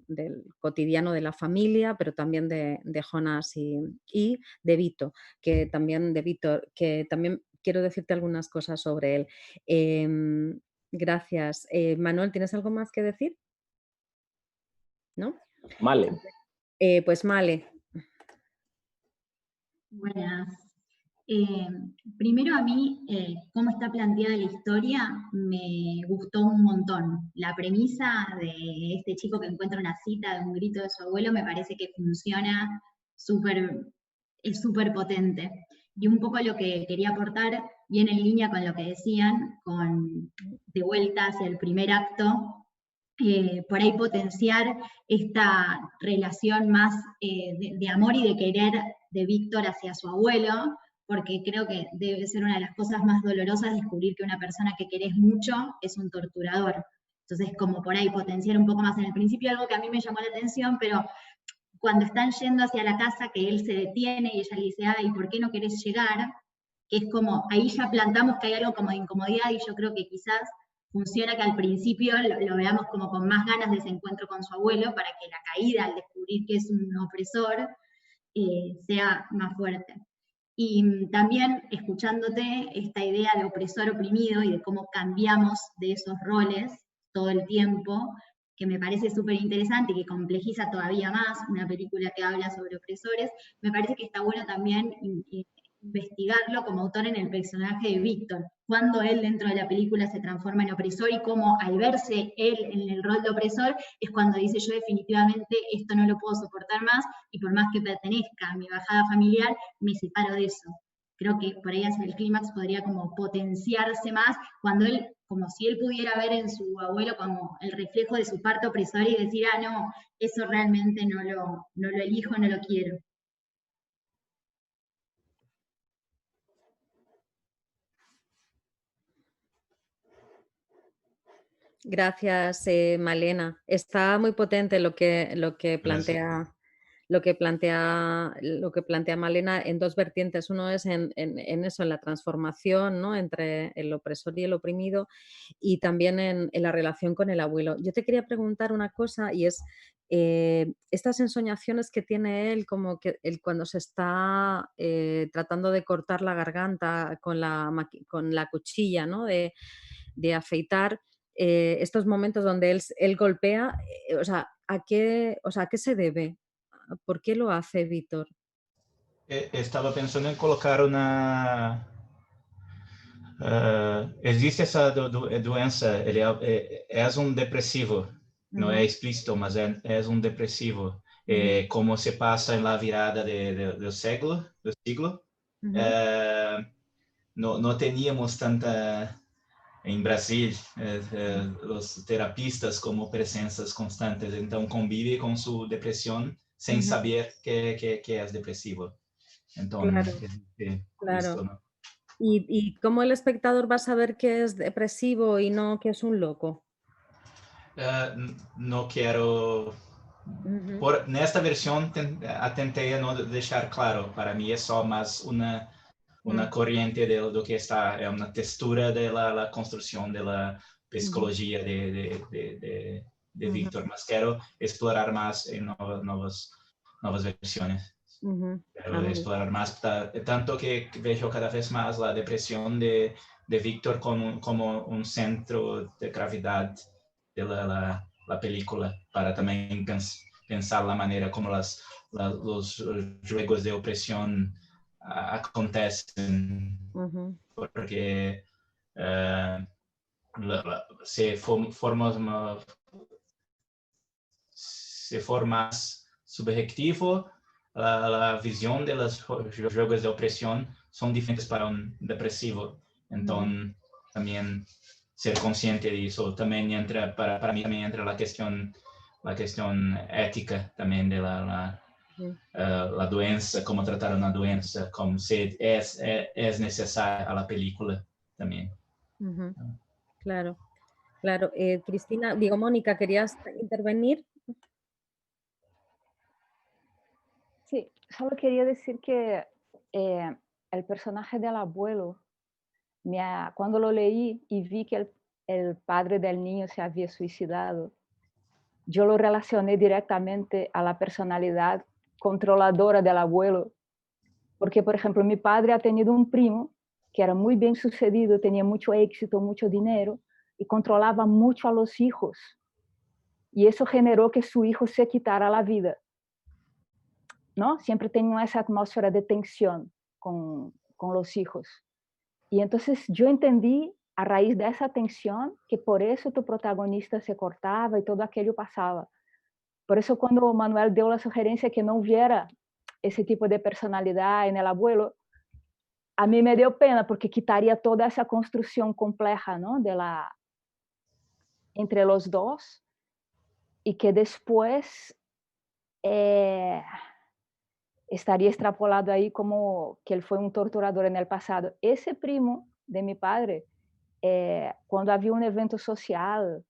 cotidiano de la familia, pero también de Jonas y de Vito, que también de Víctor, que también quiero decirte algunas cosas sobre él. Gracias. Manuel, ¿tienes algo más que decir? ¿No? Male. Pues Male. Buenas. Primero a mí, cómo está planteada la historia, me gustó un montón. La premisa de este chico que encuentra una cita de un grito de su abuelo me parece que funciona es súper potente. Y un poco lo que quería aportar, viene en línea con lo que decían, de vuelta hacia el primer acto, por ahí potenciar esta relación más de amor y de querer de Víctor hacia su abuelo, porque creo que debe ser una de las cosas más dolorosas descubrir que una persona que querés mucho es un torturador. Entonces, como por ahí potenciar un poco más en el principio, algo que a mí me llamó la atención, pero cuando están yendo hacia la casa, que él se detiene y ella le dice, ay, ¿por qué no querés llegar? Que es como, ahí ya plantamos que hay algo como de incomodidad y yo creo que quizás funciona que al principio lo veamos como con más ganas de ese encuentro con su abuelo para que la caída al descubrir que es un opresor sea más fuerte. Y también escuchándote esta idea de opresor oprimido y de cómo cambiamos de esos roles, todo el tiempo, que me parece súper interesante y que complejiza todavía más una película que habla sobre opresores. Me parece que está bueno también investigarlo como autor en el personaje de Víctor, cuando él dentro de la película se transforma en opresor y cómo al verse él en el rol de opresor es cuando dice yo definitivamente esto no lo puedo soportar más y por más que pertenezca a mi bajada familiar, me separo de eso. Creo que por ahí hacia el clímax podría como potenciarse más cuando él, como si él pudiera ver en su abuelo como el reflejo de su parte opresora y decir, ah, no, eso realmente no lo elijo, no lo quiero. Gracias, Malena. Está muy potente lo que plantea, lo que plantea Malena en dos vertientes. Uno es en eso, en la transformación, ¿no?, entre el opresor y el oprimido, y también en la relación con el abuelo. Yo te quería preguntar una cosa, y es estas ensoñaciones que tiene él, como que él cuando se está tratando de cortar la garganta con la cuchilla, ¿no?, de afeitar. Estos momentos donde él golpea, o sea, ¿a qué se debe? ¿Por qué lo hace Víctor? Estaba pensando en colocar una... existe essa doença, ele é um depressivo, não é explícito, mas é um depressivo. Como se passa na virada do siglo, não teníamos tanta... Em Brasil, os terapistas como presenças constantes, então convive com sua depressão sem saber que é depressivo. Então, claro, claro. ¿no? ¿Y cómo el espectador va a saber que es depresivo y no que es un loco? No quiero... Nesta versión atentei a no deixar claro. Para mí es só más una corriente de lo que está, es una textura de la construcción de la psicología de Víctor. Mas quiero explorar más en novas versiones. Quiero explorar más, tanto que veo cada vez más la depresión de Víctor como un centro de gravedad de la película, para también pensar la manera como los juegos de opresión acontecen, porque se forma subjetivo. La visión de los juegos de opresión son diferentes para un depresivo. Entonces, también ser consciente de eso. También entra, para mí también entra la cuestión ética también de la doença, cómo tratar una doença, como si es necesaria a la película también. Claro, claro. Cristina, digo, Mónica, ¿querías intervenir? Sí, solo quería decir que el personaje del abuelo, cuando lo leí y vi que el padre del niño se había suicidado, yo lo relacioné directamente a la personalidad controladora del abuelo, porque, por ejemplo, mi padre ha tenido un primo que era muy bien sucedido, tenía mucho éxito, mucho dinero, y controlaba mucho a los hijos. Y eso generó que su hijo se quitara la vida, ¿no? Siempre tenía esa atmósfera de tensión con los hijos. Y entonces yo entendí a raíz de esa tensión que por eso tu protagonista se cortaba y todo aquello pasaba. Por eso cuando Manuel dio la sugerencia que no hubiera ese tipo de personalidad en el abuelo, a mí me dio pena porque quitaría toda esa construcción compleja, ¿no?, entre los dos, y que después estaría extrapolado ahí como que él fue un torturador en el pasado. Ese primo de mi padre, cuando había un evento social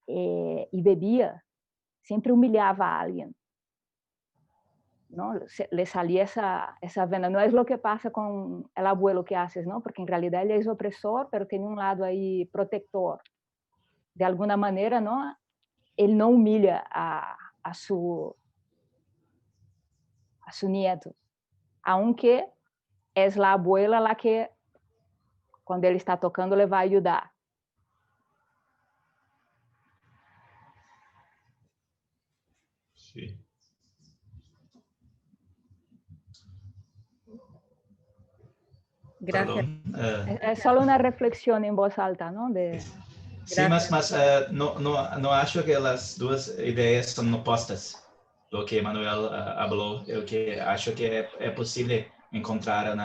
y bebía, siempre humillaba a alguien, ¿no? Le salía esa vena. No es lo que pasa con el abuelo que haces, ¿no? Porque en realidad él es opresor, pero tiene un lado ahí protector. De alguna manera, ¿no?, él no humilla a su nieto, aunque es la abuela la que, cuando él está tocando, le va a ayudar. Sí. Gracias. Es solo una reflexión en voz alta, ¿no? Sim, mas não acho que as duas ideias são opostas. O que Manuel falou, eu que acho que é possível encontrar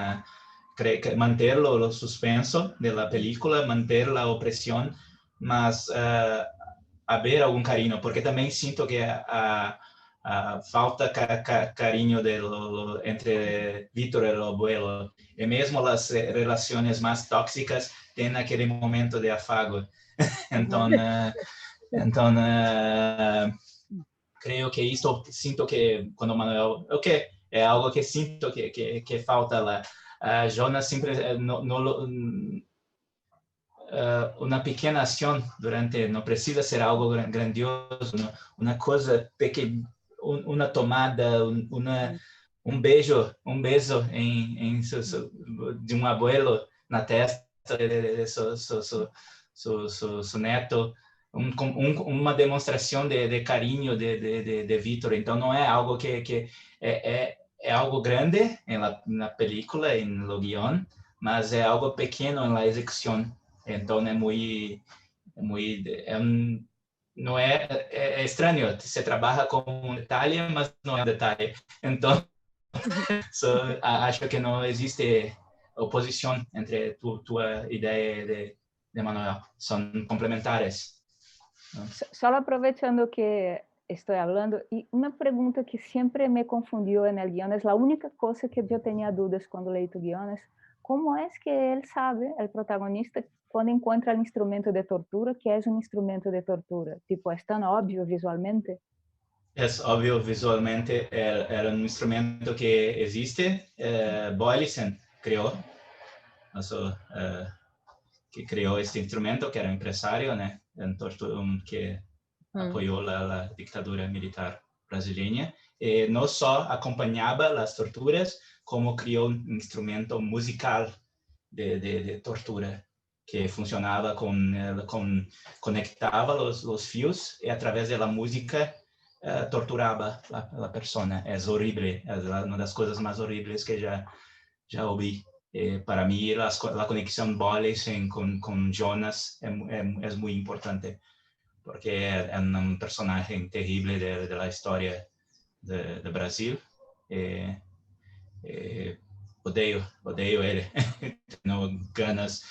manter o suspenso da película, manter a opressão, mas haver algum carinho, porque também sinto que falta carinho entre Vítor e o abuelo, e mesmo as relações mais tóxicas têm aquele momento de afago. Então, creio que isto, sinto que quando Manuel, é algo que sinto que falta lá. Jonas sempre uma pequena ação durante, não precisa ser algo grandioso, uma coisa pequena, uma tomada, beijo de abuelo na testa de su neto, uma demonstração de carinho de Vítor. Então não é algo que é algo grande na película, no guión, mas é algo pequeno na execução. Então não é estranho. Se trabalha com detalhe, mas não é detalhe. Então acho que não existe oposição entre tua ideia de Manuel, son complementares, ¿no? Solo aprovechando que estoy hablando, y una pregunta que siempre me confundió en el guión, es la única cosa que yo tenía dudas cuando leí tu guión, es cómo es que él sabe, el protagonista, cuando encuentra el instrumento de tortura, que es un instrumento de tortura. Tipo, es tan obvio visualmente. Es obvio visualmente, era un instrumento que existe, Boyleson creó, que creó este instrumento, que era empresario, né? Que apoyó la dictadura militar brasileña. No só acompanhava as torturas, como criou um instrumento musical de tortura, que funcionava conectava os fios e através da música torturava a pessoa. É horrível, é uma das coisas mais horríveis que já ouvi. Para mí la conexión Boyleson con Jonas es muy importante, porque es un personaje terrible de la historia de Brasil. Odeio ele. Tenho ganas.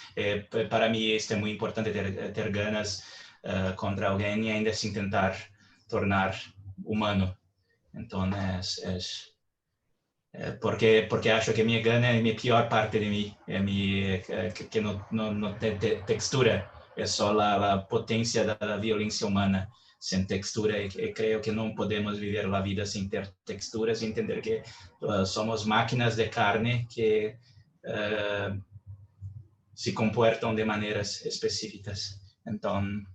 Para mí es muy importante ter ganas contra alguien y ainda sin tentar tornar humano. Entonces porque acho que minha gana é a minha pior parte de mim, que não tem textura, é só a potência da violência humana sem textura, e creio que não podemos viver a vida sem ter texturas e entender que somos máquinas de carne que se comportam de maneiras específicas. Então,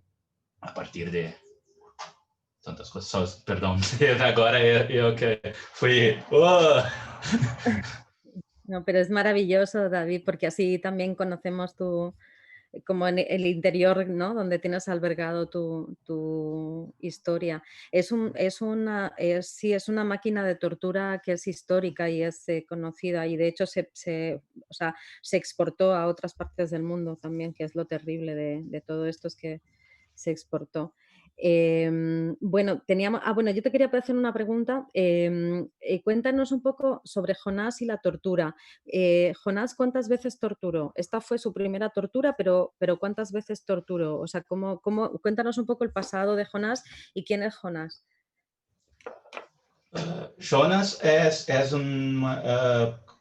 a partir de tantas coisas, perdão, agora eu que fui... No, pero es maravilloso, David, porque así también conocemos como en el interior, ¿no? Donde tienes albergado tu historia. Sí, es una máquina de tortura que es histórica y es conocida, y de hecho se exportó a otras partes del mundo también, que es lo terrible de todo esto, es que se exportó. Bueno, yo te quería hacer una pregunta. Cuéntanos un poco sobre Jonás y la tortura. Jonás, ¿cuántas veces torturó? Esta fue su primera tortura, pero ¿cuántas veces torturó? O sea, cuéntanos un poco el pasado de Jonás y quién es Jonás. Jonas es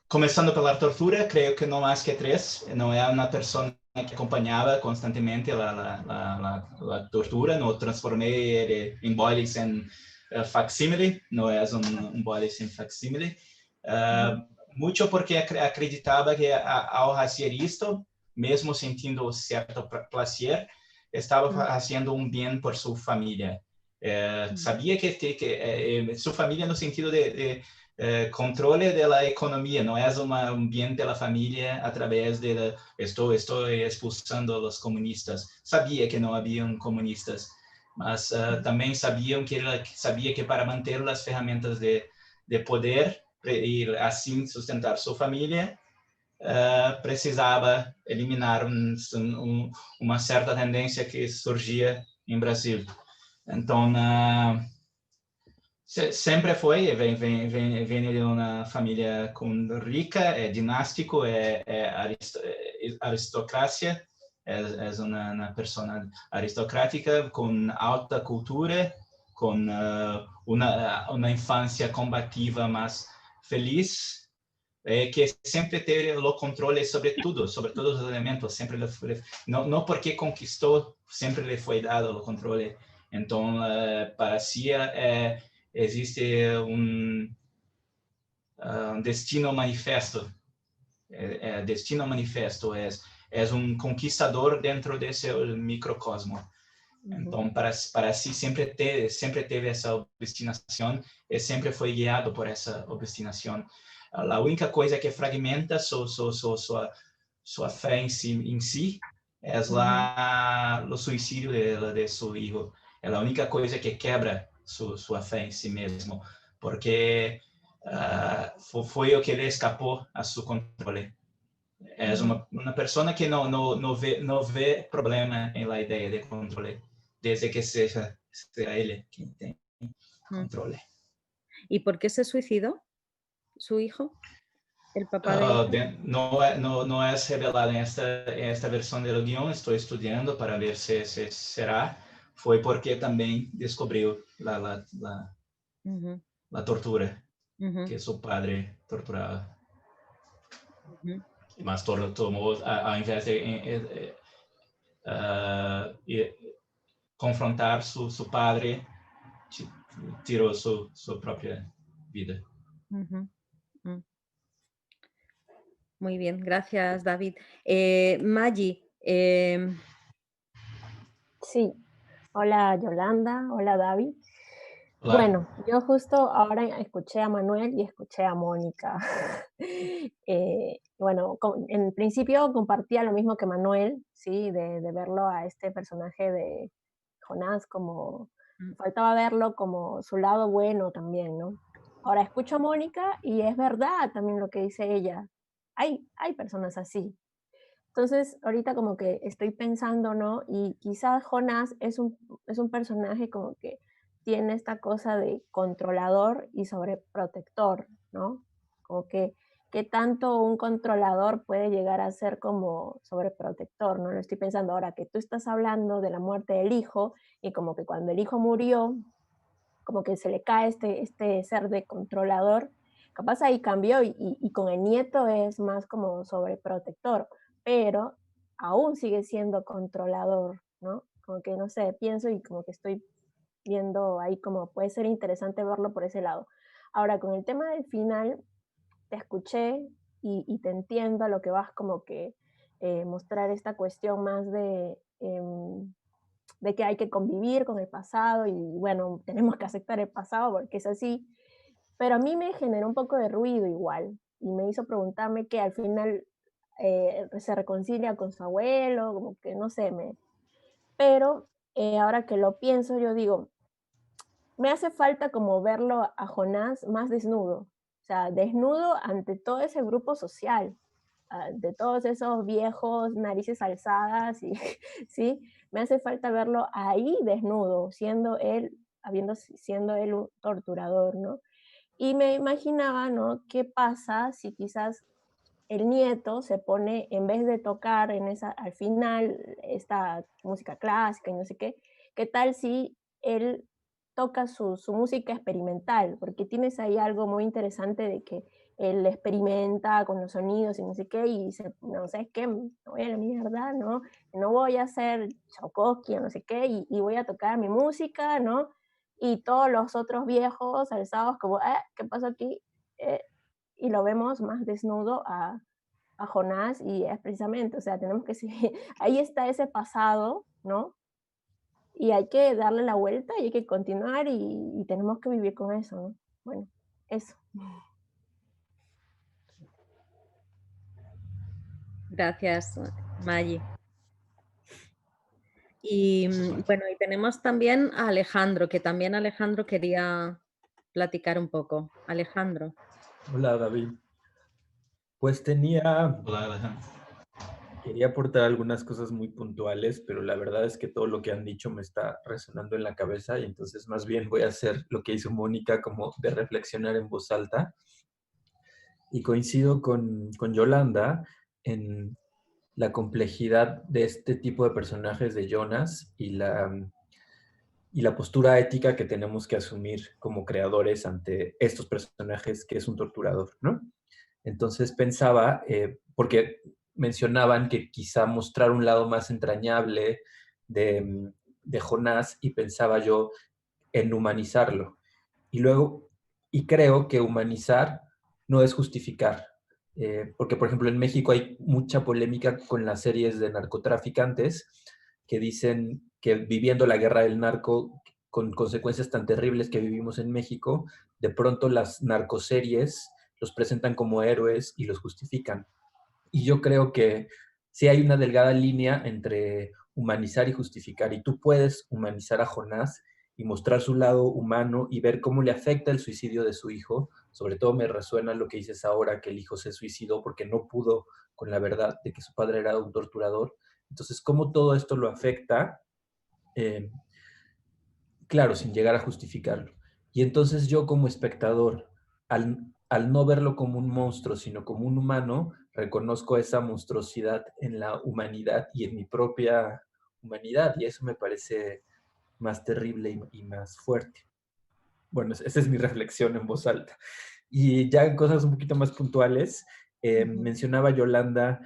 comenzando por la tortura, creo que no más que 3, no es una persona que acompanhava constantemente a tortura. Não transformei ele em Boyleson facsímile, não é Boyleson facsímile. Muito porque acreditava que ao fazer isto, mesmo sentindo certo prazer, estava fazendo bem por sua família. Sabia que sua família no sentido de controle da economia, não é bem pela família através de estou expulsando os comunistas. Sabia que não haviam comunistas mas também sabia que para manter as ferramentas de poder e assim sustentar sua família, precisava eliminar uma certa tendência que surgia em Brasil. Então, sempre foi, vem de uma família rica, é dinástico, é aristocracia, é uma pessoa aristocrática com alta cultura, com uma infância combativa, mas feliz, que sempre teve o controle sobre tudo, sobre todos os elementos, sempre não porque conquistou, sempre lhe foi dado o controle. Então, para si, existe um destino manifesto. Destino manifesto é conquistador dentro desse microcosmo. Então, para si sempre teve essa obstinação e sempre foi guiado por essa obstinação. A única coisa que fragmenta sua fé em si é o suicídio de seu filho. É a única coisa que quebra sua fé em si mesmo, porque foi o que lhe escapou a seu controle. É uma pessoa que não vê problema em la ideia de controle, desde que seja ele quem tem controle. ¿Y por qué se suicidó su hijo? El papá de No es revelado en esta versión del guión. Estoy estudiando para ver si será. Fue porque también descubrió la tortura que su padre torturaba. Mas tomó, ao invés de confrontar su padre, tiró su propia vida. Muy bien, gracias, David. Maggi. Sí, hola Yolanda, hola David. Hola. Bueno, yo justo ahora escuché a Manuel y escuché a Mónica. Bueno, en principio compartía lo mismo que Manuel, ¿sí? De verlo a este personaje de Jonás como... Faltaba verlo como su lado bueno también, ¿no? Ahora escucho a Mónica y es verdad también lo que dice ella. Hay personas así. Entonces, ahorita como que estoy pensando, ¿no? Y quizás Jonás es un personaje como que tiene esta cosa de controlador y sobreprotector, ¿no? Como que qué tanto un controlador puede llegar a ser como sobreprotector, ¿no? Lo estoy pensando ahora que tú estás hablando de la muerte del hijo y como que cuando el hijo murió, como que se le cae este ser de controlador, capaz ahí cambió y con el nieto es más como sobreprotector, pero aún sigue siendo controlador, ¿no? Como que, no sé, pienso y como que estoy viendo ahí como puede ser interesante verlo por ese lado. Ahora, con el tema del final, te escuché y te entiendo a lo que vas como que mostrar esta cuestión más de que hay que convivir con el pasado y bueno, tenemos que aceptar el pasado porque es así, pero a mí me generó un poco de ruido igual y me hizo preguntarme que al final se reconcilia con su abuelo, como que no sé, pero ahora que lo pienso yo digo, me hace falta como verlo a Jonás más desnudo, o sea, desnudo ante todo ese grupo social, de todos esos viejos narices alzadas, y, ¿sí? Me hace falta verlo ahí desnudo, siendo él un torturador, ¿no? Y me imaginaba, ¿no? ¿Qué pasa si quizás el nieto se pone, en vez de tocar al final esta música clásica y no sé qué tal si él toca su música experimental? Porque tienes ahí algo muy interesante de que él experimenta con los sonidos y no sé qué, y dice, no sé qué, me voy a la mierda, ¿no? No voy a hacer Tchaikovsky o no sé qué, y voy a tocar mi música, ¿no? Y todos los otros viejos alzados como, ¿qué pasó aquí? Y lo vemos más desnudo a Jonás y es precisamente, o sea, tenemos que seguir, ahí está ese pasado, ¿no? Y hay que darle la vuelta y hay que continuar y tenemos que vivir con eso, ¿no? Bueno, eso. Gracias, Maggi. Y bueno, y tenemos también a Alejandro, que también Alejandro quería platicar un poco. Alejandro. Hola, David. Pues quería aportar algunas cosas muy puntuales, pero la verdad es que todo lo que han dicho me está resonando en la cabeza y entonces más bien voy a hacer lo que hizo Mónica, como de reflexionar en voz alta. Y coincido con Yolanda en la complejidad de este tipo de personajes de Jonas y la postura ética que tenemos que asumir como creadores ante estos personajes que es un torturador, ¿no? Entonces pensaba, porque mencionaban que quizá mostrar un lado más entrañable de Jonás, y pensaba yo en humanizarlo. Y luego, y creo que humanizar no es justificar. Porque, por ejemplo, en México hay mucha polémica con las series de narcotraficantes que dicen que viviendo la guerra del narco, con consecuencias tan terribles que vivimos en México, de pronto las narcoseries los presentan como héroes y los justifican. Y yo creo que sí hay una delgada línea entre humanizar y justificar. Y tú puedes humanizar a Jonás y mostrar su lado humano y ver cómo le afecta el suicidio de su hijo. Sobre todo me resuena lo que dices ahora, que el hijo se suicidó porque no pudo con la verdad de que su padre era un torturador. Entonces, cómo todo esto lo afecta, eh, claro, sin llegar a justificarlo. Y entonces yo como espectador, al no verlo como un monstruo, sino como un humano, reconozco esa monstruosidad en la humanidad y en mi propia humanidad, y eso me parece más terrible y más fuerte. Bueno, esa es mi reflexión en voz alta. Y ya en cosas un poquito más puntuales, mencionaba Yolanda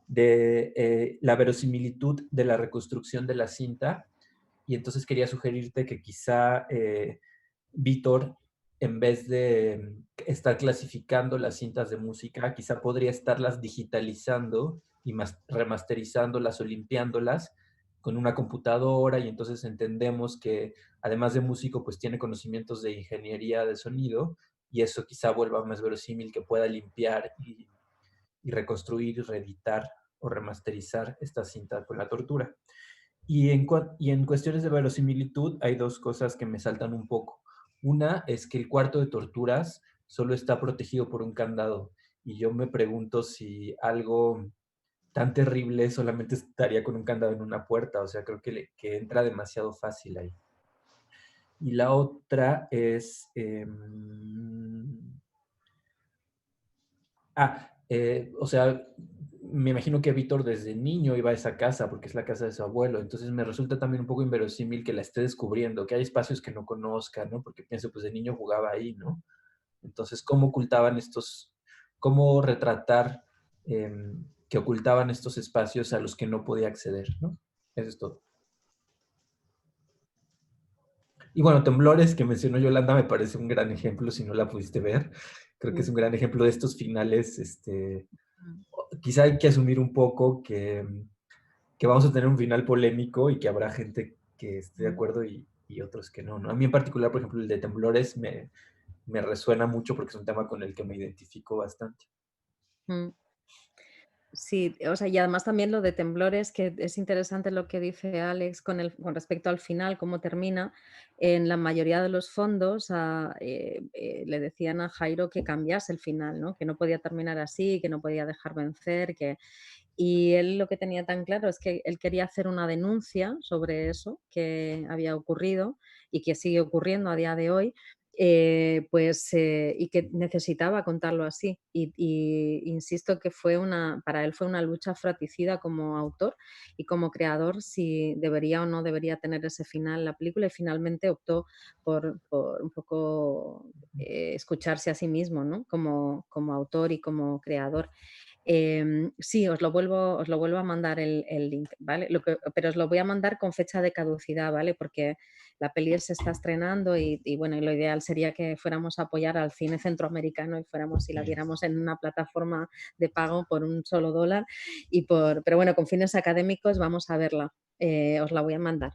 de la verosimilitud de la reconstrucción de la cinta, y entonces quería sugerirte que quizá Víctor, en vez de estar clasificando las cintas de música, quizá podría estarlas digitalizando y remasterizándolas o limpiándolas con una computadora, y entonces entendemos que además de músico, pues tiene conocimientos de ingeniería de sonido, y eso quizá vuelva más verosímil que pueda limpiar y reconstruir y reeditar o remasterizar esta cinta con la tortura. Y en cuestiones de verosimilitud hay dos cosas que me saltan un poco. Una es que el cuarto de torturas solo está protegido por un candado, y yo me pregunto si algo tan terrible solamente estaría con un candado en una puerta. O sea, creo que entra demasiado fácil ahí. Y la otra es... o sea, me imagino que Víctor desde niño iba a esa casa porque es la casa de su abuelo, entonces me resulta también un poco inverosímil que la esté descubriendo, que hay espacios que no conozca, ¿no? Porque pienso, pues de niño jugaba ahí, ¿no? Entonces, ¿cómo ocultaban cómo retratar que ocultaban estos espacios a los que no podía acceder, ¿no? Eso es todo. Y bueno, Temblores, que mencionó Yolanda, me parece un gran ejemplo, si no la pudiste ver. Creo que es un gran ejemplo de estos finales. Quizá hay que asumir un poco que vamos a tener un final polémico y que habrá gente que esté de acuerdo y otros que no, ¿no? A mí en particular, por ejemplo, el de Temblores me resuena mucho porque es un tema con el que me identifico bastante. Sí, o sea, y además también lo de Temblores, que es interesante lo que dice Alex con respecto al final, cómo termina. En la mayoría de los fondos le decían a Jairo que cambiase el final, ¿no? Que no podía terminar así, que no podía dejar vencer, y él lo que tenía tan claro es que él quería hacer una denuncia sobre eso que había ocurrido y que sigue ocurriendo a día de hoy, y que necesitaba contarlo así. Y insisto que para él fue una lucha fratricida como autor y como creador, si debería o no debería tener ese final la película, y finalmente optó por un poco escucharse a sí mismo, ¿no? Como autor y como creador. Sí, os lo vuelvo a mandar el link, ¿vale? Pero os lo voy a mandar con fecha de caducidad, ¿vale? Porque la peli se está estrenando y bueno, y lo ideal sería que fuéramos a apoyar al cine centroamericano y la viéramos en una plataforma de pago por $1, pero bueno, con fines académicos vamos a verla. Os la voy a mandar.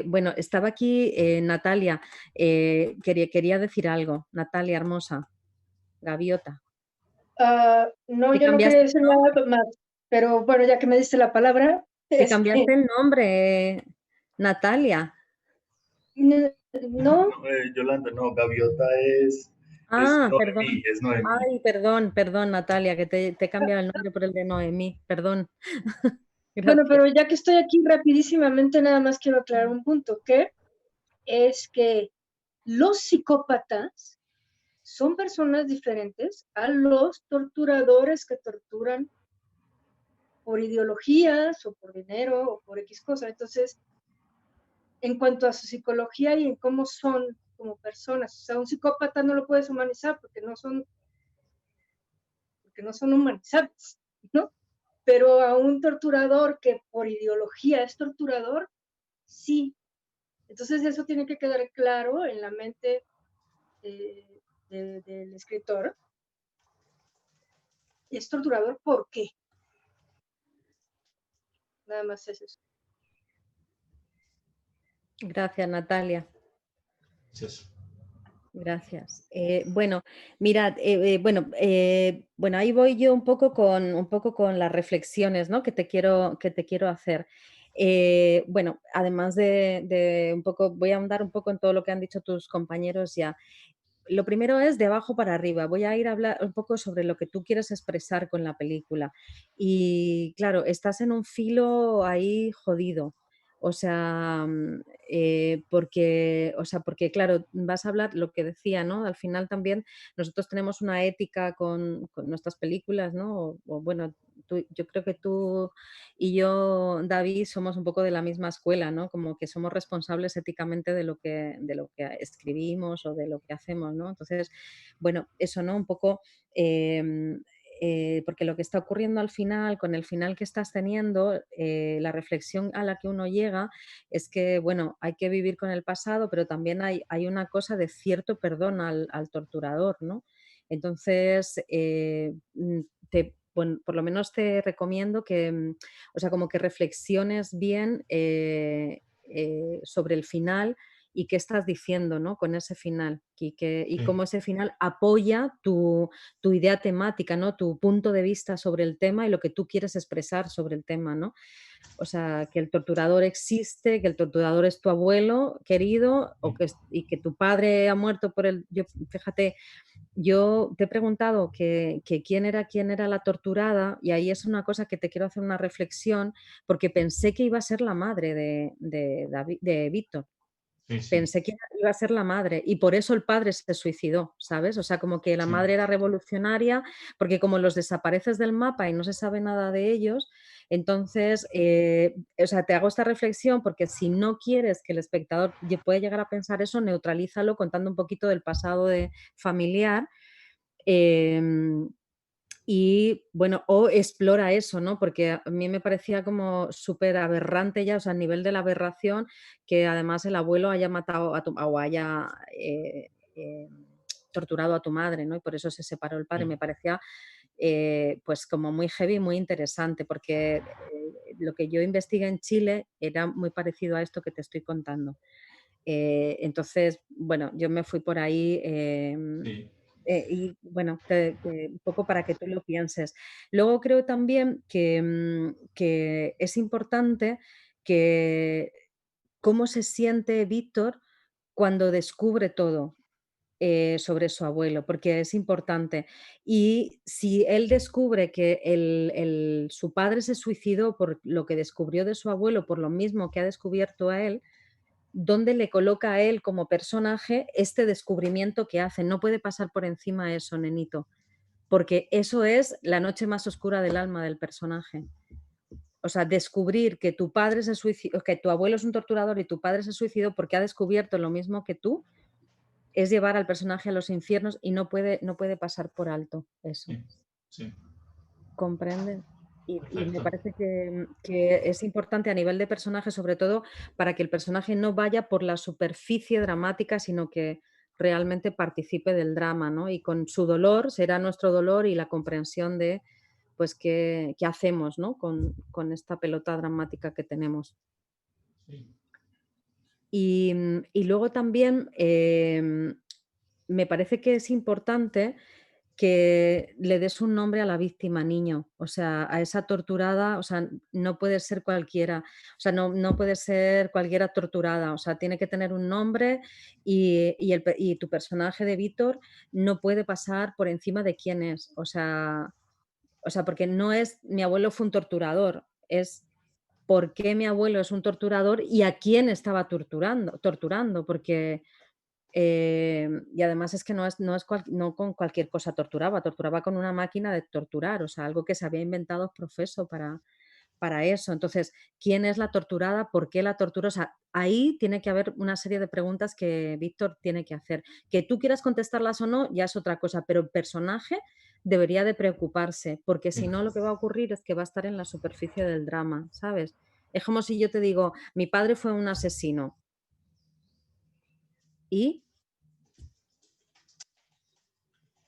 Bueno, estaba aquí Natalia, quería decir algo. Natalia, hermosa, gaviota. No, yo no quería decir nada más, pero bueno, ya que me diste la palabra, Te Es que cambiaste el nombre, Natalia. no, No, Yolanda, no, Gaviota es Ah, perdón. Noemí, es Noemí. Ay, perdón, Natalia, que te he cambiado el nombre por el de Noemí. Perdón. bueno, Gracias. pero ya que estoy aquí rapidísimamente, nada más quiero aclarar un punto, que es que los psicópatas son personas diferentes a los torturadores que torturan por ideologías o por dinero o por X cosa. Entonces, en cuanto a su psicología y en cómo son como personas, o sea, un psicópata no lo puedes humanizar porque no son humanizables, ¿no? Pero a un torturador que por ideología es torturador, sí. Entonces eso tiene que quedar claro en la mente del escritor. Es torturador, ¿por qué? Nada más es eso. Gracias, Natalia. Gracias. Gracias. Bueno, mirad, bueno, ahí voy yo un poco con las reflexiones, ¿no? que te quiero hacer. Bueno, además de un poco, voy a ahondar un poco en todo lo que han dicho tus compañeros ya. Lo primero es de abajo para arriba. Voy a ir a hablar un poco sobre lo que tú quieres expresar con la película. Y claro, estás en un filo ahí jodido. O sea, porque, claro, vas a hablar lo que decía, ¿no? Al final también nosotros tenemos una ética con nuestras películas, ¿no? O bueno, yo creo que tú y yo, David, somos un poco de la misma escuela, ¿no? Como que somos responsables éticamente de lo que escribimos o de lo que hacemos, ¿no? Entonces, bueno, eso, ¿no? Un poco, porque lo que está ocurriendo al final, con el final que estás teniendo, la reflexión a la que uno llega es que, bueno, hay que vivir con el pasado, pero también hay una cosa de cierto perdón al torturador, ¿no? Entonces, bueno, por lo menos te recomiendo que, o sea, como que reflexiones bien sobre el final y qué estás diciendo, ¿no? Con ese final y cómo ese final apoya tu idea temática, ¿no? Tu punto de vista sobre el tema y lo que tú quieres expresar sobre el tema, ¿no? O sea, que el torturador existe, que el torturador es tu abuelo querido y que tu padre ha muerto por el... Fíjate, yo te he preguntado que quién era la torturada y ahí es una cosa que te quiero hacer una reflexión porque pensé que iba a ser la madre de Víctor. Sí, sí. Pensé que iba a ser la madre y por eso el padre se suicidó, ¿sabes? O sea, como que la Sí. madre era revolucionaria, porque como los desapareces del mapa y no se sabe nada de ellos, entonces, o sea, te hago esta reflexión porque si no quieres que el espectador pueda llegar a pensar eso, neutralízalo contando un poquito del pasado familiar. Y bueno, o explora eso, ¿no? Porque a mí me parecía como súper aberrante ya, o sea, a nivel de la aberración, que además el abuelo haya matado o haya torturado a tu madre, ¿no? Y por eso se separó el padre. Me parecía pues como muy heavy, muy interesante, porque lo que yo investigué en Chile era muy parecido a esto que te estoy contando. Entonces, bueno, yo me fui por ahí. Sí. Y bueno, un poco para que tú lo pienses. Luego creo también que es importante que cómo se siente Víctor cuando descubre todo sobre su abuelo, porque es importante. Y si él descubre que su padre se suicidó por lo que descubrió de su abuelo, por lo mismo que ha descubierto a él, dónde le coloca a él como personaje este descubrimiento que hace. No puede pasar por encima eso, nenito, porque eso es la noche más oscura del alma del personaje. O sea, descubrir que tu padre se suicidó, que tu abuelo es un torturador y tu padre se suicidó porque ha descubierto lo mismo que tú, es llevar al personaje a los infiernos y no puede pasar por alto eso. Sí. Sí. ¿Comprendes? Y me Perfecto. parece que es importante a nivel de personaje, sobre todo para que el personaje no vaya por la superficie dramática, sino que realmente participe del drama, ¿no? Y con su dolor será nuestro dolor y la comprensión de, pues, qué hacemos, ¿no? Con esta pelota dramática que tenemos. Sí. Y luego también me parece que es importante que le des un nombre a la víctima, niño, o sea, a esa torturada, o sea, no puede ser cualquiera, o sea, no puede ser cualquiera torturada, o sea, tiene que tener un nombre y tu personaje de Víctor no puede pasar por encima de quién es, o sea, porque no es mi abuelo fue un torturador, es por qué mi abuelo es un torturador y a quién estaba torturando, porque y además es que no con cualquier cosa torturaba con una máquina de torturar, o sea, algo que se había inventado profeso para eso. Entonces, ¿quién es la torturada? ¿Por qué la tortura? O sea, ahí tiene que haber una serie de preguntas que Víctor tiene que hacer. Que tú quieras contestarlas o no, ya es otra cosa, pero el personaje debería de preocuparse, porque si no lo que va a ocurrir es que va a estar en la superficie del drama, ¿sabes? Es como si yo te digo, mi padre fue un asesino. ¿Y?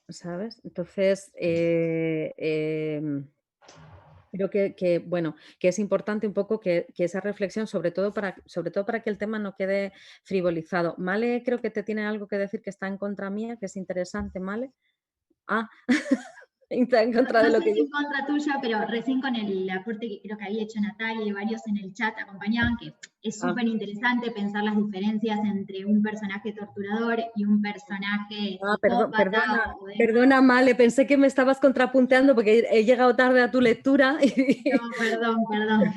¿Sabes? Entonces, creo bueno, que es importante un poco que esa reflexión, sobre todo para que el tema no quede frivolizado. Male, creo que te tiene algo que decir que está en contra mía, que es interesante, Male. Ah, está en contra de No lo sé que si yo... en contra tuya, pero recién con el aporte que creo que había hecho Natalia y varios en el chat acompañaban, que es súper interesante pensar las diferencias entre un personaje torturador y un personaje psicópata. Perdona, Male, pensé que me estabas contrapunteando porque he llegado tarde a tu lectura. No, perdón.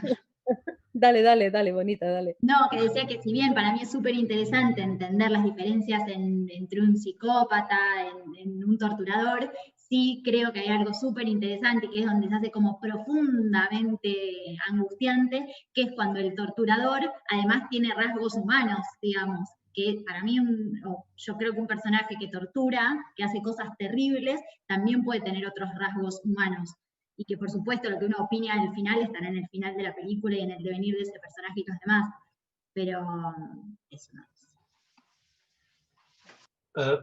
Dale, bonita, dale. No, que decía que si bien para mí es súper interesante entender las diferencias entre un psicópata, en un torturador, sí creo que hay algo súper interesante, que es donde se hace como profundamente angustiante, que es cuando el torturador además tiene rasgos humanos, digamos, que para mí, yo creo que un personaje que tortura, que hace cosas terribles, también puede tener otros rasgos humanos. Y que por supuesto lo que uno opina al final estará en el final de la película y en el devenir de ese personaje y los demás, pero eso no es.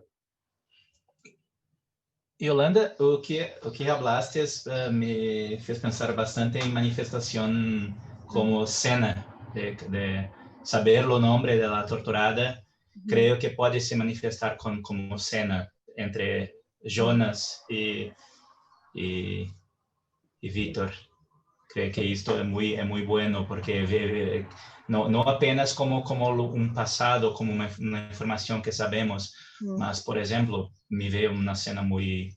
Yolanda, o que hablaste me fez pensar bastante en manifestación como cena, de saber o nome da torturada. Creo que pode se manifestar como cena entre Jonas e Víctor. Creo que esto es muy bueno porque no apenas como un pasado, como una información que sabemos, mas, por ejemplo, me veo una escena muy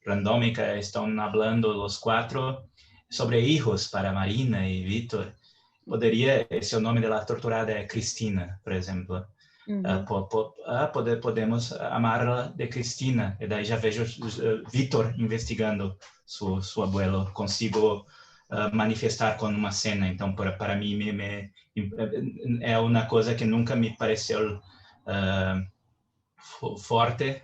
randómica, están hablando los cuatro sobre hijos para Marina y Víctor. Ese el nombre de la torturada es Cristina, por ejemplo. Podemos amarla de Cristina, e daí já vejo Víctor investigando su abuelo, consigo manifestar com uma cena. Então, para mim, é uma coisa que nunca me pareceu forte,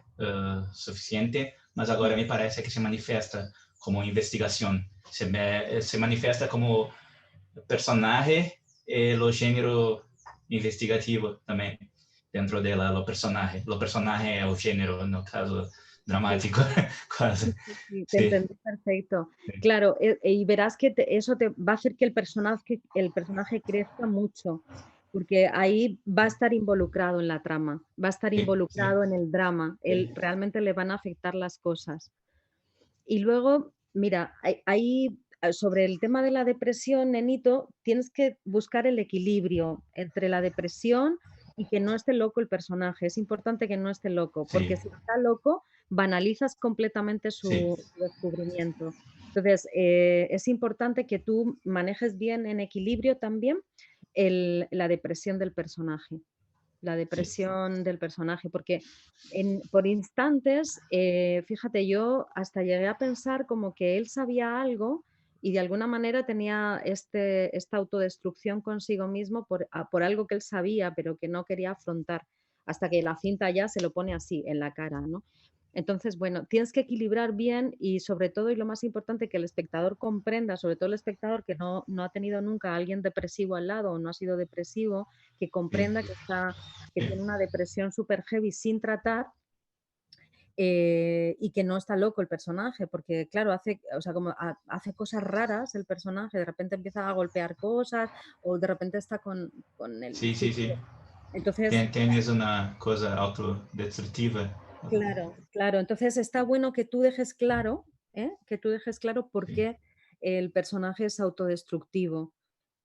suficiente, mas agora me parece que se manifesta como investigação. Se manifesta como personagem e o gênero investigativo também dentro dela, o personagem. O personagem é o gênero, no caso dramático, quase. Sí, te entendí perfecto. Sí. Claro, y verás que eso te va a hacer que el personaje crezca mucho, porque ahí va a estar involucrado en la trama, va a estar involucrado en el drama, realmente le van a afectar las cosas. Y luego, mira, ahí sobre el tema de la depresión, nenito, tienes que buscar el equilibrio entre la depresión y que no esté loco el personaje. Es importante que no esté loco, porque si está loco, banalizas completamente su descubrimiento. Entonces, es importante que tú manejes bien en equilibrio también la depresión del personaje. La depresión del personaje, porque por instantes, fíjate, yo hasta llegué a pensar como que él sabía algo y de alguna manera tenía esta autodestrucción consigo mismo por algo que él sabía, pero que no quería afrontar, hasta que la cinta ya se lo pone así en la cara, ¿no? Entonces, bueno, tienes que equilibrar bien y sobre todo, y lo más importante, que el espectador comprenda, sobre todo el espectador que no ha tenido nunca a alguien depresivo al lado o no ha sido depresivo, que comprenda que tiene una depresión súper heavy sin tratar y que no está loco el personaje, porque claro, hace cosas raras el personaje, de repente empieza a golpear cosas o de repente está con el... Sí. Entonces... Tienes una cosa autodestructiva Claro, claro. Entonces está bueno que tú dejes claro, que tú dejes claro por Sí. qué el personaje es autodestructivo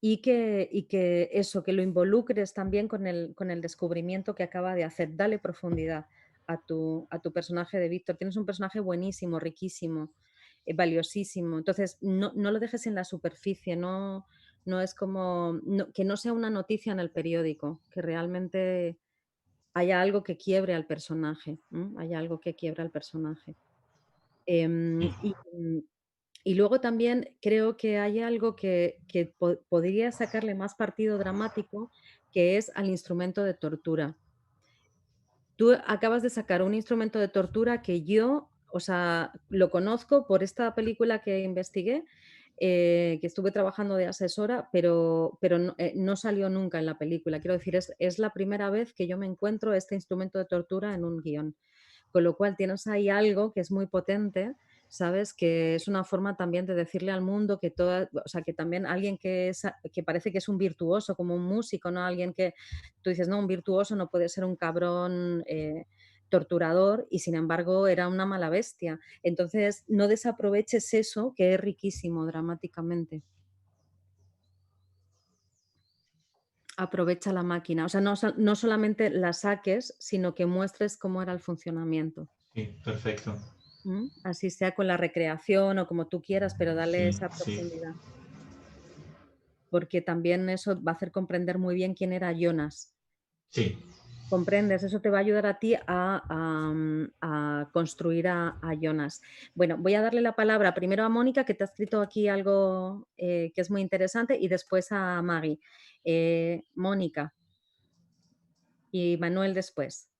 y que eso, que lo involucres también con el descubrimiento que acaba de hacer. Dale profundidad a tu personaje de Víctor. Tienes un personaje buenísimo, riquísimo, valiosísimo. Entonces, no lo dejes en la superficie, no es como, que no sea una noticia en el periódico, que realmente haya algo que quiebre al personaje, haya algo que quiebre al personaje. Sí. Y luego también creo que hay algo que podría sacarle más partido dramático, que es al instrumento de tortura. Tú acabas de sacar un instrumento de tortura que yo, o sea, lo conozco por esta película que investigué, que estuve trabajando de asesora, pero no salió nunca en la película. Quiero decir, es la primera vez que yo me encuentro este instrumento de tortura en un guión. Con lo cual tienes ahí algo que es muy potente, ¿sabes? Que es una forma también de decirle al mundo que o sea, que también alguien que parece que es un virtuoso, como un músico, ¿no? Alguien que tú dices, no, un virtuoso no puede ser un cabrón torturador y sin embargo era una mala bestia. Entonces, no desaproveches eso que es riquísimo dramáticamente. Aprovecha la máquina. O sea, no solamente la saques, sino que muestres cómo era el funcionamiento. Sí, perfecto. Así sea con la recreación o como tú quieras, pero dale Sí, esa sí, profundidad. Porque también eso va a hacer comprender muy bien quién era Jonas. sí. ¿Comprendes? Eso te va a ayudar a ti a construir a Jonas. Bueno, voy a darle la palabra primero a Mónica, que te ha escrito aquí algo que es muy interesante, y después a Maggie. Mónica y Manuel después.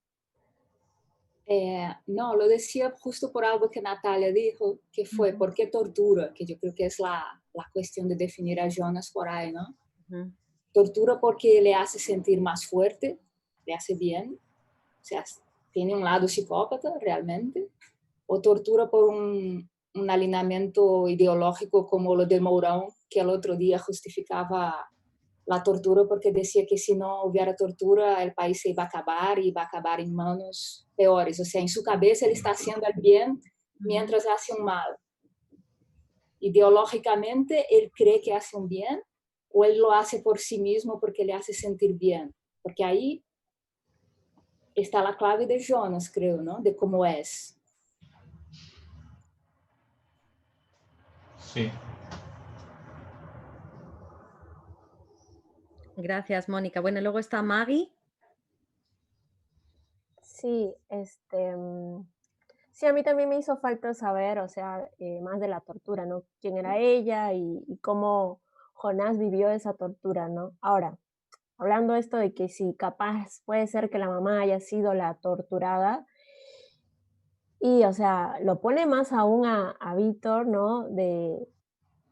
No, lo decía justo por algo que Natalia dijo, que fue, ¿por qué tortura? Que yo creo que es la cuestión de definir a Jonas por ahí, ¿no? Tortura porque le hace sentir más fuerte, le hace bien, o sea, tiene un lado psicópata realmente, o tortura por un alineamiento ideológico como lo de Mourão, que el otro día justificaba la tortura porque decía que si no hubiera tortura el país se iba a acabar en manos peores. O sea, en su cabeza él está haciendo el bien mientras hace un mal. Ideológicamente él cree que hace un bien o él lo hace por sí mismo porque le hace sentir bien. Porque ahí está la clave de Jonas, creo, ¿no? De cómo es. Sí. Gracias, Mónica. Bueno, luego está Maggie. Sí, sí, a mí también me hizo falta saber, o sea, más de la tortura, ¿no? Quién era ella y cómo Jonás vivió esa tortura, ¿no? Ahora, hablando esto de que si capaz puede ser que la mamá haya sido la torturada, y, o sea, lo pone más aún a Víctor, ¿no? De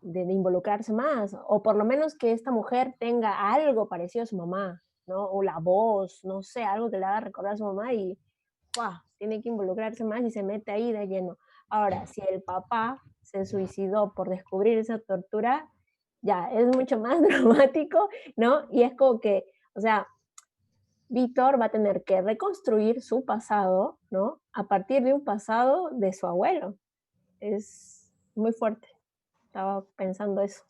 involucrarse más, o por lo menos que esta mujer tenga algo parecido a su mamá, ¿no? O la voz, no sé, algo que le haga recordar a su mamá y ¡guau! Tiene que involucrarse más y se mete ahí de lleno. Ahora, si el papá se suicidó por descubrir esa tortura, ya es mucho más dramático, ¿no? Y es como que, o sea, Víctor va a tener que reconstruir su pasado, ¿no? A partir de un pasado de su abuelo. Es muy fuerte. Estaba pensando eso.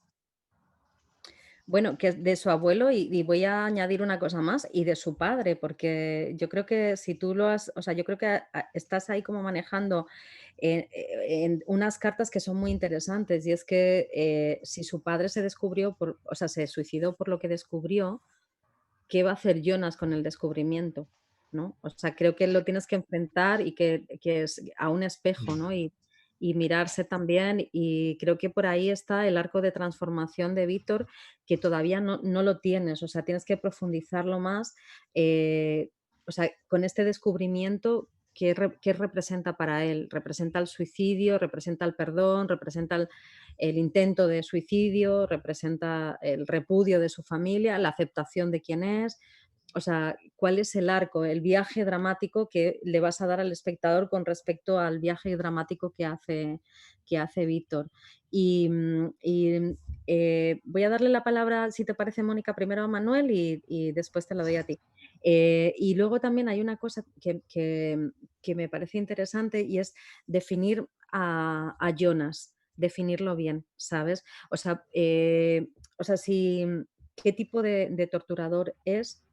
Bueno, que es de su abuelo y voy a añadir una cosa más, y de su padre, porque yo creo que si tú lo has, o sea, yo creo que estás ahí como manejando en unas cartas que son muy interesantes, y es que si su padre se descubrió, o sea, se suicidó por lo que descubrió, ¿qué va a hacer Jonas con el descubrimiento? ¿No? O sea, creo que lo tienes que enfrentar y que es a un espejo, ¿no? Y mirarse también, y creo que por ahí está el arco de transformación de Víctor, que todavía no lo tienes, o sea, tienes que profundizarlo más, o sea, con este descubrimiento, ¿qué representa para él? ¿Representa el suicidio? ¿Representa el perdón? ¿Representa el intento de suicidio? ¿Representa el repudio de su familia? ¿La aceptación de quién es? O sea, ¿cuál es el arco, el viaje dramático que le vas a dar al espectador con respecto al viaje dramático que hace Víctor? Y voy a darle la palabra, si te parece, Mónica, primero a Manuel y después te la doy a ti. Y luego también hay una cosa que me parece interesante y es definir a Jonas, definirlo bien, ¿sabes? O sea, si, qué tipo de torturador es,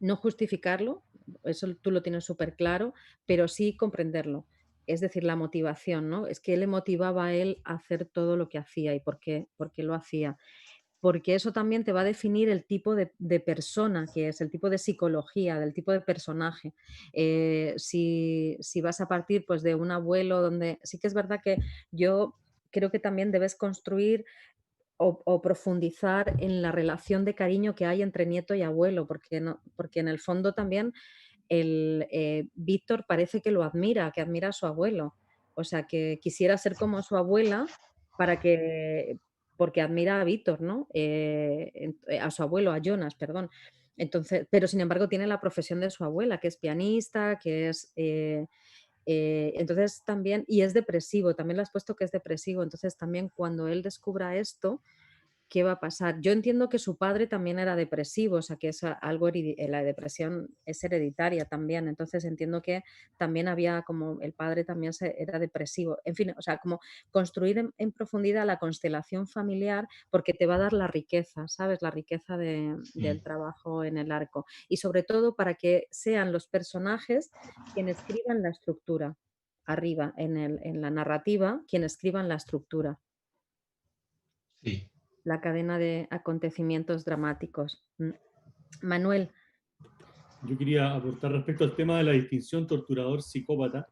no justificarlo, eso tú lo tienes súper claro, pero sí comprenderlo. Es decir, la motivación, ¿no? Es que le motivaba a él a hacer todo lo que hacía y por qué lo hacía. Porque eso también te va a definir el tipo de persona que es, el tipo de psicología, del tipo de personaje. Si vas a partir pues, de un abuelo donde sí que es verdad que yo creo que también debes construir o profundizar en la relación de cariño que hay entre nieto y abuelo, porque, no, porque en el fondo también Víctor parece que lo admira, que admira a su abuelo. O sea, que quisiera ser como su abuela para que, porque admira a Víctor, ¿no? A su abuelo, a Jonas, perdón. Entonces, pero sin embargo tiene la profesión de su abuela, que es pianista, que es... entonces también, y es depresivo, también le has puesto que es depresivo, entonces también cuando él descubra esto, ¿qué va a pasar? Yo entiendo que su padre también era depresivo, o sea, que es algo la depresión es hereditaria también, entonces entiendo que también había como el padre también era depresivo, en fin, o sea, como construir en profundidad la constelación familiar porque te va a dar la riqueza, ¿sabes? La riqueza del trabajo en el arco y sobre todo para que sean los personajes quienes escriban la estructura arriba en la narrativa, quienes escriban la estructura. Sí. La cadena de acontecimientos dramáticos. Manuel. Yo quería aportar respecto al tema de la distinción torturador-psicópata.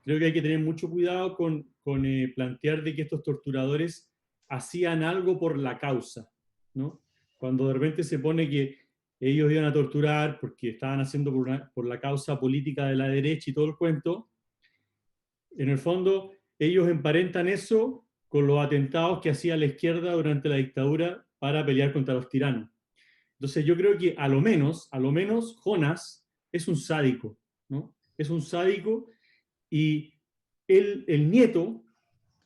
Creo que hay que tener mucho cuidado con plantear de que estos torturadores hacían algo por la causa, ¿no? Cuando de repente se pone que ellos iban a torturar porque estaban haciendo por la causa política de la derecha y todo el cuento, en el fondo ellos emparentan eso con los atentados que hacía la izquierda durante la dictadura para pelear contra los tiranos. Entonces yo creo que a lo menos Jonas es un sádico, ¿no? Es un sádico y el nieto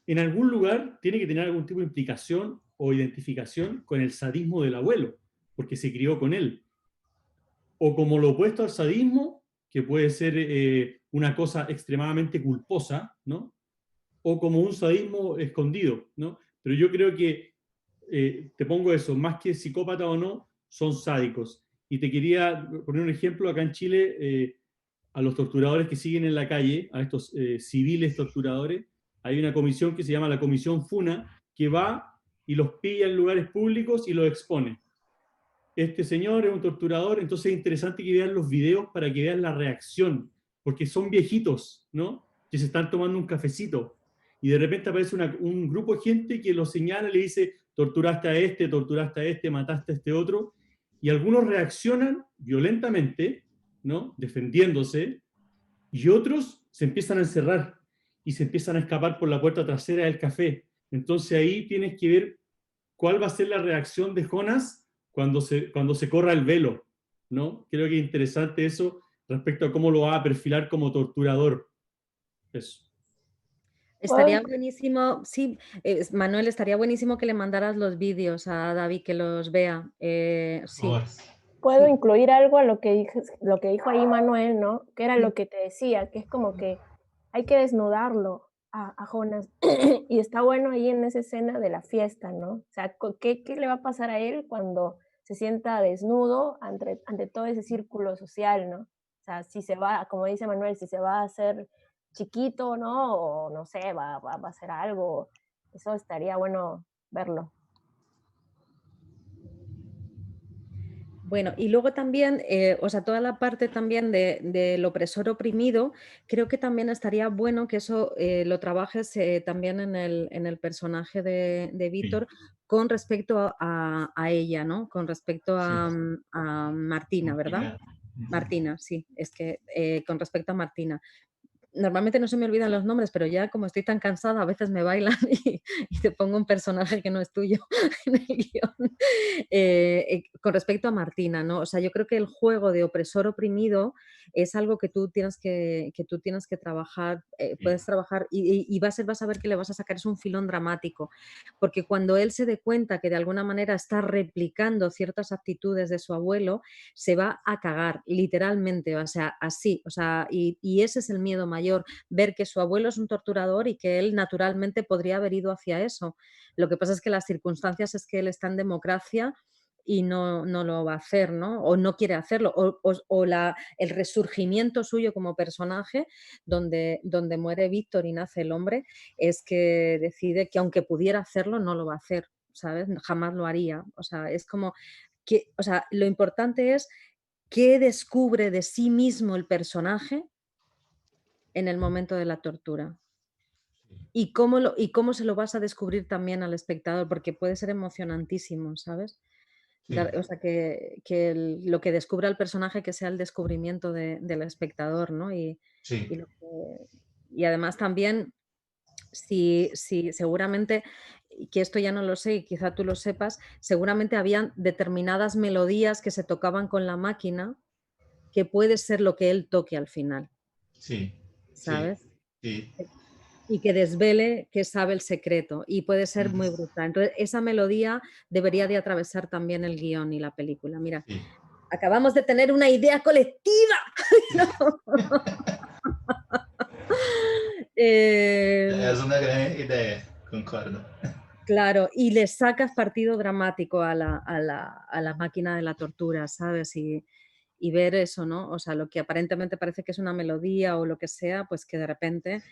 en algún lugar tiene que tener algún tipo de implicación o identificación con el sadismo del abuelo, porque se crió con él. O como lo opuesto al sadismo, que puede ser una cosa extremadamente culposa, ¿no? O como un sadismo escondido, ¿no? Pero yo creo que, te pongo eso, más que psicópata o no, son sádicos. Y te quería poner un ejemplo, acá en Chile, a los torturadores que siguen en la calle, a estos civiles torturadores, hay una comisión que se llama la Comisión FUNA, que va y los pilla en lugares públicos y los expone. Este señor es un torturador, entonces es interesante que vean los videos para que vean la reacción, porque son viejitos, ¿no? Que se están tomando un cafecito, y de repente aparece un grupo de gente que lo señala y le dice, torturaste a este, mataste a este otro, y algunos reaccionan violentamente, ¿no? Defendiéndose, y otros se empiezan a encerrar y se empiezan a escapar por la puerta trasera del café. Entonces ahí tienes que ver cuál va a ser la reacción de Jonas cuando se corra el velo, ¿no? Creo que es interesante eso respecto a cómo lo va a perfilar como torturador. Eso. Estaría buenísimo, sí, Manuel, estaría buenísimo que le mandaras los vídeos a David que los vea. Sí. Puedo incluir algo a lo que dijo ahí Manuel, ¿no? Que era lo que te decía, que es como que hay que desnudarlo a Jonas. Y está bueno ahí en esa escena de la fiesta, ¿no? O sea, ¿qué le va a pasar a él cuando se sienta desnudo ante todo ese círculo social, ¿no? O sea, si se va, como dice Manuel, si se va a hacer chiquito, ¿no? O no sé, va a hacer algo. Eso estaría bueno verlo. Bueno, y luego también, o sea, toda la parte también del opresor oprimido, creo que también estaría bueno que eso lo trabajes también en el personaje de Víctor con respecto a ella, ¿no? Con respecto a Martina, ¿verdad? Martina, sí, es que con respecto a Martina. normalmente no se me olvidan los nombres, pero ya como estoy tan cansada, a veces me bailan y te pongo un personaje que no es tuyo en el guión. Con respecto a Martina, ¿no? O sea, yo creo que el juego de opresor-oprimido es algo que tú tienes que trabajar, puedes trabajar y vas a ver que le vas a sacar es un filón dramático, porque cuando él se dé cuenta que de alguna manera está replicando ciertas actitudes de su abuelo, se va a cagar, literalmente, o sea, así, o sea, y ese es el miedo mayor, ver que su abuelo es un torturador y que él naturalmente podría haber ido hacia eso. Lo que pasa es que las circunstancias es que él está en democracia y no lo va a hacer, ¿no? O no quiere hacerlo, el resurgimiento suyo como personaje, donde muere Víctor y nace el hombre, es que decide que aunque pudiera hacerlo, no lo va a hacer, ¿sabes? Jamás lo haría. O sea, es como que, o sea, lo importante es qué descubre de sí mismo el personaje en el momento de la tortura. Y cómo se lo vas a descubrir también al espectador, porque puede ser emocionantísimo, ¿sabes? Sí. O sea, que lo que descubra el personaje que sea el descubrimiento del espectador, ¿no? Sí. Y además también, si seguramente, que esto ya no lo sé y quizá tú lo sepas, seguramente habían determinadas melodías que se tocaban con la máquina que puede ser lo que él toque al final. Sí. ¿Sabes? Sí. Y que desvele que sabe el secreto y puede ser muy brutal. Entonces, esa melodía debería de atravesar también el guión y la película. Mira, acabamos de tener una idea colectiva. Es una gran idea, concordo. Claro, y le sacas partido dramático a la máquina de la tortura, ¿sabes? Y ver eso, ¿no? O sea, lo que aparentemente parece que es una melodía o lo que sea, pues que de repente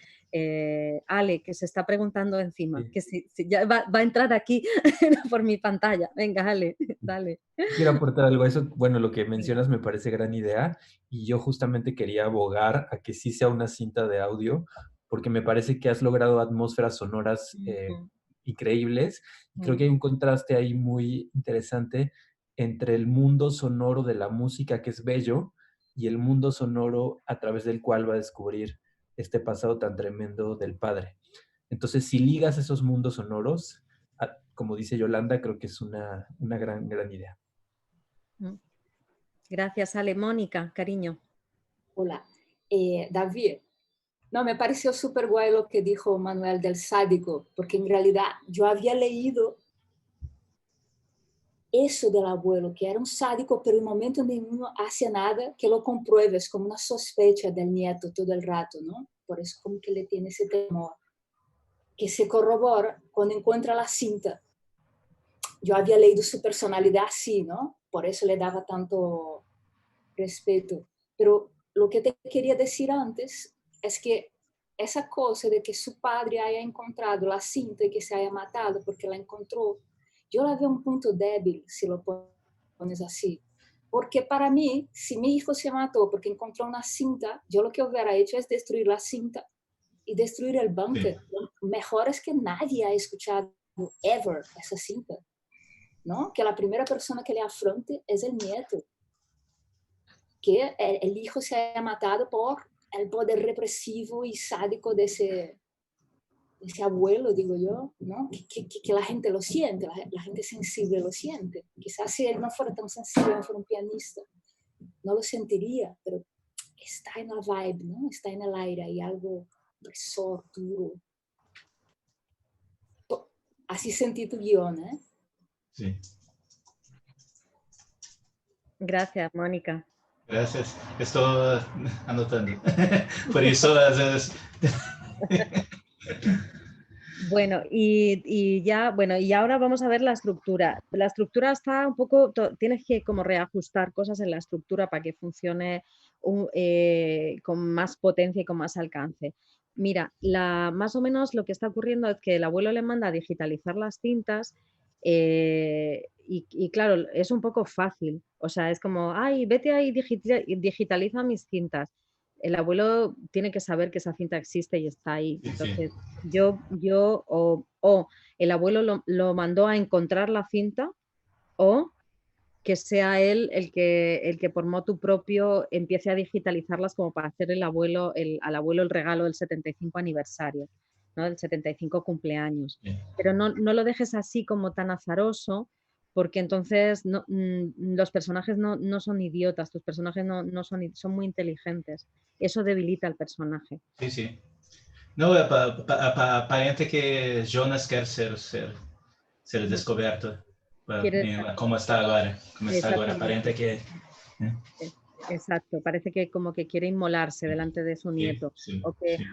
Ale, que se está preguntando encima, que si ya va a entrar aquí por mi pantalla. Venga, Ale, dale. Quiero aportar algo a eso. Bueno, lo que mencionas me parece gran idea y yo justamente quería abogar a que sí sea una cinta de audio porque me parece que has logrado atmósferas sonoras increíbles y creo que hay un contraste ahí muy interesante entre el mundo sonoro de la música, que es bello, y el mundo sonoro a través del cual va a descubrir este pasado tan tremendo del padre. Entonces, si ligas esos mundos sonoros, como dice Yolanda, creo que es una gran idea. Gracias, Ale. Mónica, cariño. Hola. David, no, me pareció súper guay lo que dijo Manuel del sádico, porque en realidad yo había leído eso del abuelo, que era un sádico, pero en momento ninguno hace nada que lo compruebe, es como una sospecha del nieto todo el rato, ¿no? Por eso como que le tiene ese temor, que se corrobora cuando encuentra la cinta. Yo había leído su personalidad así, ¿no? Por eso le daba tanto respeto. Pero lo que te quería decir antes es que esa cosa de que su padre haya encontrado la cinta y que se haya matado porque la encontró, yo la veo un punto débil si lo pones así. Porque para mí, si mi hijo se mató porque encontró una cinta, yo lo que hubiera hecho es destruir la cinta y destruir el búnker. Mejor es que nadie ha escuchado ever esa cinta, ¿no? Que la primera persona que le afronte es el nieto. Que el hijo se haya matado por el poder represivo y sádico de ese abuelo, digo yo, ¿no? Que la gente lo siente, la gente sensible lo siente. Quizás si él no fuera tan sensible, no fuera un pianista, no lo sentiría, pero está en la vibe, ¿no? Está en el aire, hay algo opresor, duro. Así sentí tu guión, ¿eh? Sí. Gracias, Mónica. Gracias. Estoy anotando. Por eso a veces... Bueno, y ahora vamos a ver la estructura. La estructura está un poco, tienes que como reajustar cosas en la estructura para que funcione con más potencia y con más alcance. Mira, más o menos lo que está ocurriendo es que el abuelo le manda a digitalizar las cintas y claro, es un poco fácil. O sea, es como, ay, vete ahí y digitaliza mis cintas. El abuelo tiene que saber que esa cinta existe y está ahí. Entonces, o el abuelo lo mandó a encontrar la cinta o que sea él el que por motu propio empiece a digitalizarlas como para hacer al abuelo el regalo del 75 aniversario, ¿no? Del 75 cumpleaños. Pero no lo dejes así como tan azaroso, porque entonces los personajes no son idiotas, tus personajes son muy inteligentes. Eso debilita al personaje. Sí, sí. No, aparente que Jonas quer ser descoberto. Como está ahora. Aparente que... Exacto, parece que como que quiere inmolarse delante de su nieto, sí,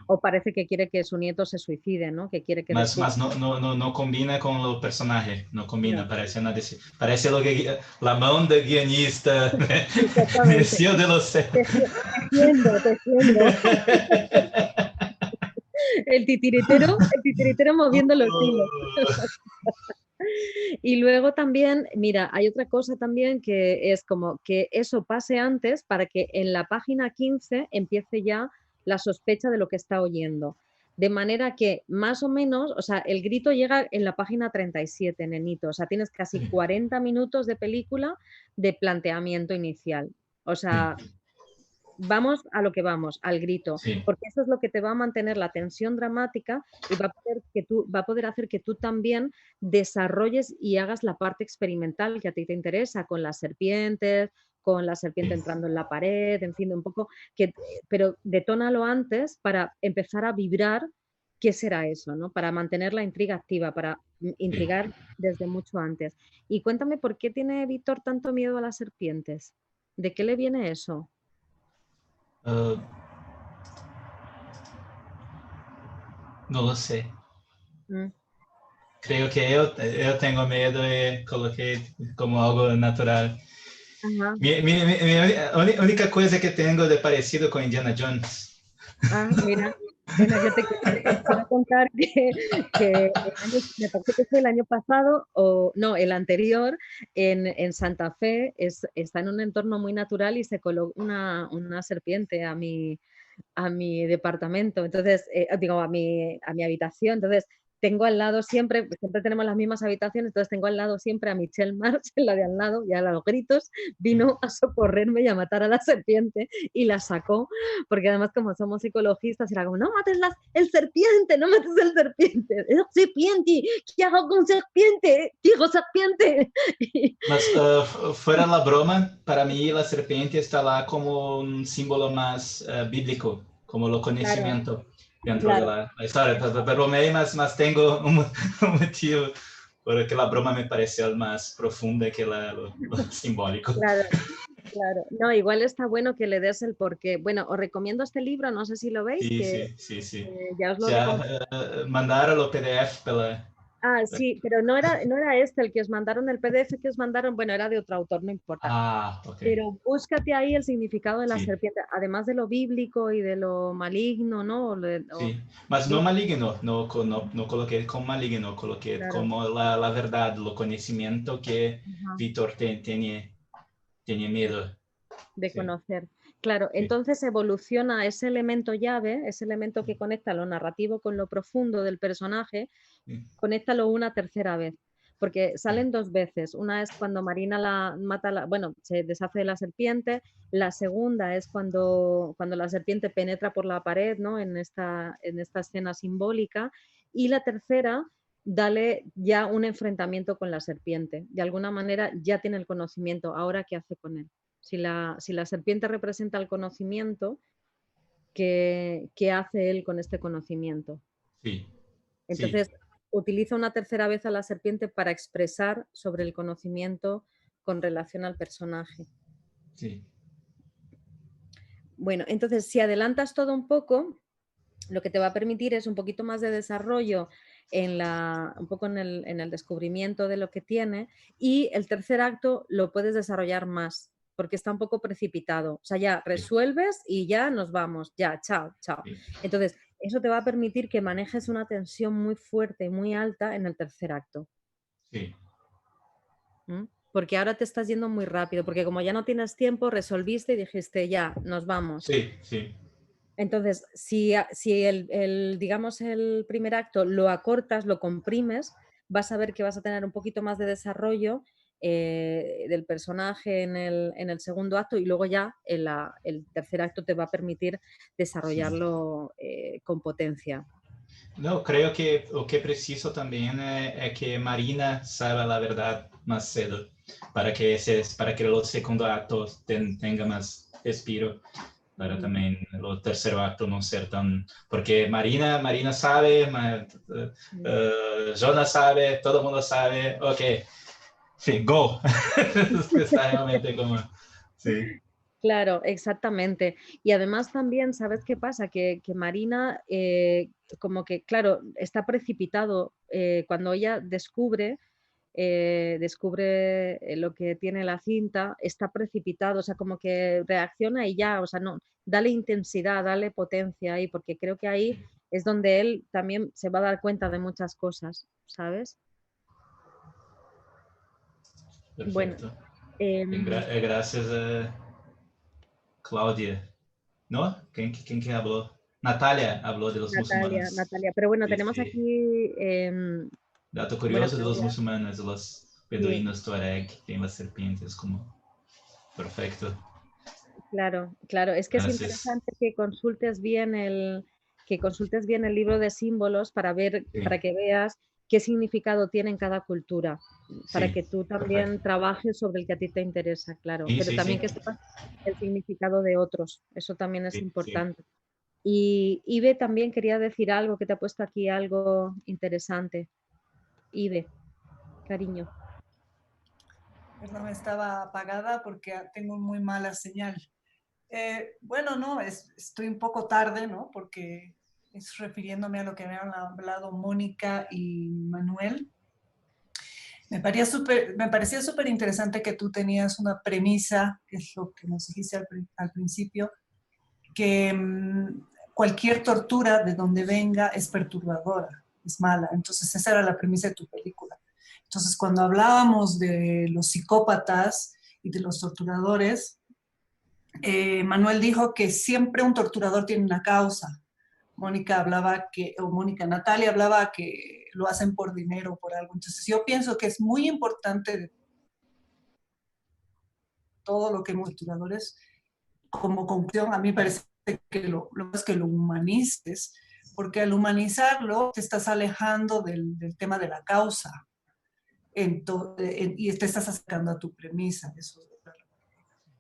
o parece que quiere que su nieto se suicide, ¿no? Que quiere que mas no combina con el personaje, no combina, no. Parece la mão del guionista, Deseo de los... Te entiendo. El titiritero moviendo los hilos. Y luego también, mira, hay otra cosa también que es como que eso pase antes para que en la página 15 empiece ya la sospecha de lo que está oyendo. De manera que más o menos, o sea, el grito llega en la página 37, nenito. O sea, tienes casi 40 minutos de película de planteamiento inicial. O sea... Vamos a lo que vamos, al grito, porque eso es lo que te va a mantener la tensión dramática y va a poder hacer que tú también desarrolles y hagas la parte experimental que a ti te interesa, con las serpientes, con la serpiente entrando en la pared, en fin, un poco, pero detónalo antes para empezar a vibrar qué será eso, ¿no? Para mantener la intriga activa, para intrigar desde mucho antes. Y cuéntame, ¿por qué tiene Víctor tanto miedo a las serpientes? ¿De qué le viene eso? No lo sé. Creo que yo tengo miedo y coloqué como algo natural. Mi única cosa que tengo de parecido con Indiana Jones. Mira, bueno, yo te quiero contar que me parece que fue el año pasado, o no, el anterior, en Santa Fe, está en un entorno muy natural y se coló una serpiente a mi departamento, entonces, digo, a mi habitación, entonces tengo al lado siempre tenemos las mismas habitaciones, entonces tengo al lado siempre a Michelle March, en la de al lado, y a los gritos vino a socorrerme y a matar a la serpiente y la sacó, porque además como somos psicologistas era como, no mates el serpiente, no mates el serpiente, es serpiente, ¿qué hago con serpiente? Digo serpiente. Mas fuera la broma, para mí la serpiente está lá como un símbolo más bíblico, como el conocimiento. Claro. Dentro de la historia, bromei, mas tengo un motivo porque la broma me pareció más profunda que lo simbólico. Claro, no, igual está bueno que le des el porqué. Bueno, os recomiendo este libro, no sé si lo veis. Sí. Ya os lo mandaron los PDF pela... sí, pero no era este el que os mandaron, el PDF que os mandaron, bueno, era de otro autor, no importa. Okay. Pero búscate ahí el significado de la serpiente, además de lo bíblico y de lo maligno, ¿no? Sí, mas no maligno, no coloqué como maligno, coloqué como la verdad, lo conocimiento que Víctor tenía miedo. De conocer. Claro, entonces evoluciona ese elemento llave, ese elemento que conecta lo narrativo con lo profundo del personaje, conéctalo una tercera vez, porque salen dos veces. Una es cuando Marina se deshace de la serpiente, la segunda es cuando la serpiente penetra por la pared, ¿no? en esta escena simbólica, y la tercera, dale ya un enfrentamiento con la serpiente. De alguna manera ya tiene el conocimiento, ahora ¿qué hace con él? Si la serpiente representa el conocimiento, ¿qué hace él con este conocimiento? Sí. Entonces, utiliza una tercera vez a la serpiente para expresar sobre el conocimiento con relación al personaje. Sí. Bueno, entonces, si adelantas todo un poco, lo que te va a permitir es un poquito más de desarrollo un poco en el descubrimiento de lo que tiene, y el tercer acto lo puedes desarrollar más, porque está un poco precipitado. O sea, ya resuelves y ya nos vamos, ya, chao. Entonces, eso te va a permitir que manejes una tensión muy fuerte y muy alta en el tercer acto. Sí. Porque ahora te estás yendo muy rápido, porque como ya no tienes tiempo, resolviste y dijiste, ya, nos vamos. Sí. Entonces, si digamos, el primer acto lo acortas, lo comprimes, vas a ver que vas a tener un poquito más de desarrollo del personaje en el segundo acto, y luego ya el tercer acto te va a permitir desarrollarlo con potencia. No, creo que o que preciso también es que Marina saiba la verdad más cedo, para que el segundo acto tenga más respiro, para también el tercer acto no ser tan... Porque Marina sabe, Jonas sabe, todo el mundo sabe, ok, sí, go. Está realmente como... Sí. Claro, exactamente. Y además también, ¿sabes qué pasa? Que Marina, como que, claro, está precipitado cuando ella descubre lo que tiene la cinta, está precipitado, o sea, como que reacciona y ya, o sea, no, dale intensidad, dale potencia ahí, porque creo que ahí es donde él también se va a dar cuenta de muchas cosas, ¿sabes? Perfecto. Bueno, gracias a Cláudia, ¿no? ¿Quién habló? Natalia habló de los musulmanes. Natalia, pero bueno, tenemos Sí. aquí... Dato curioso de los Claudia. musulmanes, los beduinos tuareg, tienen las serpientes como... Perfecto. Claro, claro. Es que Gracias. es interesante que consultes bien el libro de símbolos para ver, Sí. para que veas qué significado tiene en cada cultura, para Sí, que tú también perfecto. trabajes sobre el que a ti te interesa, claro. Sí, Pero sí, también sí. que sepas el significado de otros, eso también es Sí, importante. Y Ibe también quería decir algo, que te ha puesto aquí algo interesante. Ibe, cariño. Perdón, estaba apagada porque tengo muy mala señal. Bueno, no, estoy un poco tarde, ¿no? Porque es refiriéndome a lo que habían hablado Mónica y Manuel. Me parecía súper interesante que tú tenías una premisa, que es lo que nos dijiste al principio, que cualquier tortura de donde venga es perturbadora, es mala. Entonces esa era la premisa de tu película. Entonces cuando hablábamos de los psicópatas y de los torturadores, Manuel dijo que siempre un torturador tiene una causa. Natalia hablaba que lo hacen por dinero o por algo. Entonces yo pienso que es muy importante todo lo que hemos torturadores. Como conclusión, a mí me parece que lo es que lo humanices, porque al humanizarlo te estás alejando del tema de la causa y te estás acercando a tu premisa. Eso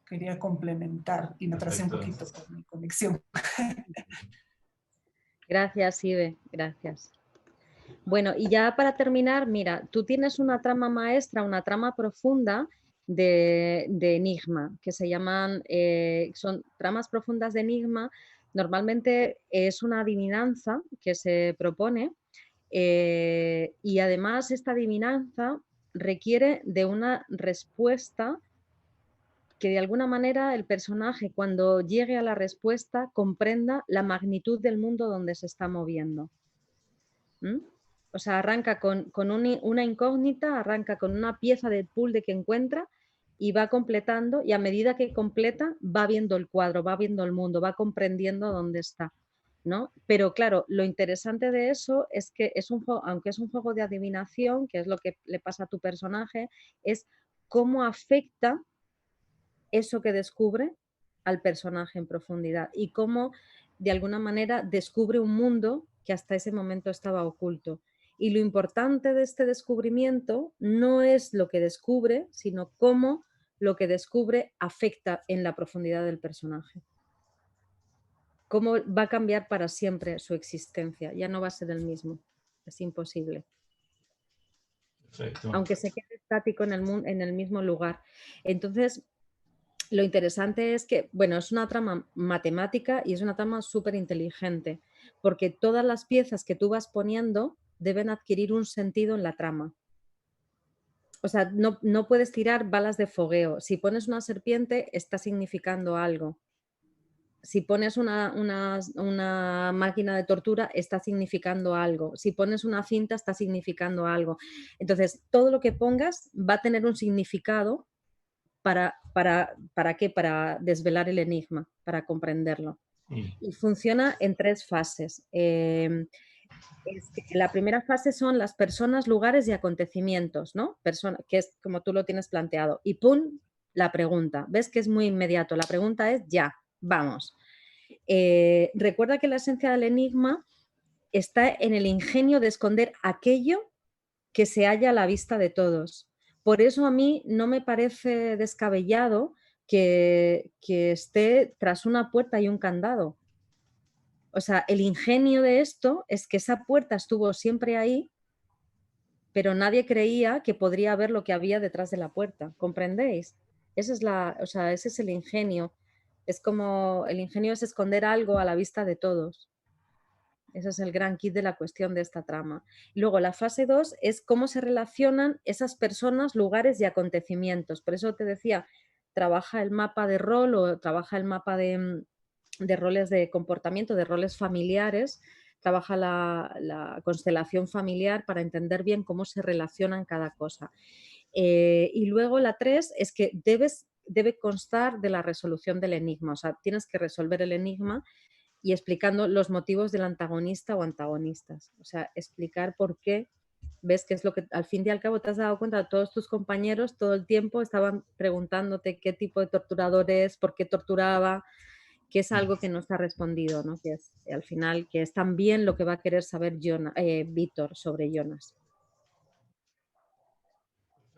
quería complementar y me atrasé un poquito por mi conexión. Gracias, Ibe, gracias. Bueno, y ya para terminar, mira, tú tienes una trama maestra, una trama profunda de enigma, que se llaman, son tramas profundas de enigma. Normalmente es una adivinanza que se propone y además esta adivinanza requiere de una respuesta que de alguna manera el personaje, cuando llegue a la respuesta, comprenda la magnitud del mundo donde se está moviendo. ¿Mm? O sea, arranca con una incógnita, arranca con una pieza del puzzle que encuentra y va completando, y a medida que completa va viendo el cuadro, va viendo el mundo, va comprendiendo dónde está, ¿no? Pero claro, lo interesante de eso es que es un juego, aunque es un juego de adivinación, que es lo que le pasa a tu personaje, es cómo afecta eso que descubre al personaje en profundidad y cómo de alguna manera descubre un mundo que hasta ese momento estaba oculto. Y lo importante de este descubrimiento no es lo que descubre, sino cómo lo que descubre afecta en la profundidad del personaje. Cómo va a cambiar para siempre su existencia. Ya no va a ser el mismo. Es imposible. Perfecto. Aunque se quede estático en el mismo lugar. Entonces, lo interesante es que, bueno, es una trama matemática y es una trama súper inteligente, porque todas las piezas que tú vas poniendo deben adquirir un sentido en la trama. O sea, no puedes tirar balas de fogueo. Si pones una serpiente, está significando algo. Si pones una máquina de tortura, está significando algo. Si pones una cinta, está significando algo. Entonces, todo lo que pongas va a tener un significado. ¿Para qué? Para desvelar el enigma, para comprenderlo. Y funciona en 3 fases. es que la primera fase son las personas, lugares y acontecimientos, ¿no? Que es como tú lo tienes planteado. Y ¡pum! La pregunta. ¿Ves que es muy inmediato? La pregunta es ya, vamos. Recuerda que la esencia del enigma está en el ingenio de esconder aquello que se halla a la vista de todos. Por eso a mí no me parece descabellado que esté tras una puerta y un candado. O sea, el ingenio de esto es que esa puerta estuvo siempre ahí, pero nadie creía que podría haber lo que había detrás de la puerta. ¿Comprendéis? Ese es el ingenio. Es como el ingenio es esconder algo a la vista de todos. Ese es el gran kit de la cuestión de esta trama. Y luego la fase 2 es cómo se relacionan esas personas, lugares y acontecimientos. Por eso te decía, trabaja el mapa de rol o trabaja el mapa de roles de comportamiento, de roles familiares, trabaja la constelación familiar para entender bien cómo se relacionan cada cosa. Y luego la 3 es que debe constar de la resolución del enigma, o sea, tienes que resolver el enigma y explicando los motivos del antagonista o antagonistas, o sea, explicar por qué. Ves que es lo que al fin y al cabo te has dado cuenta, todos tus compañeros todo el tiempo estaban preguntándote qué tipo de torturador es, por qué torturaba, que es algo que no está respondido, ¿no? Que es al final, que es también lo que va a querer saber Víctor sobre Jonas.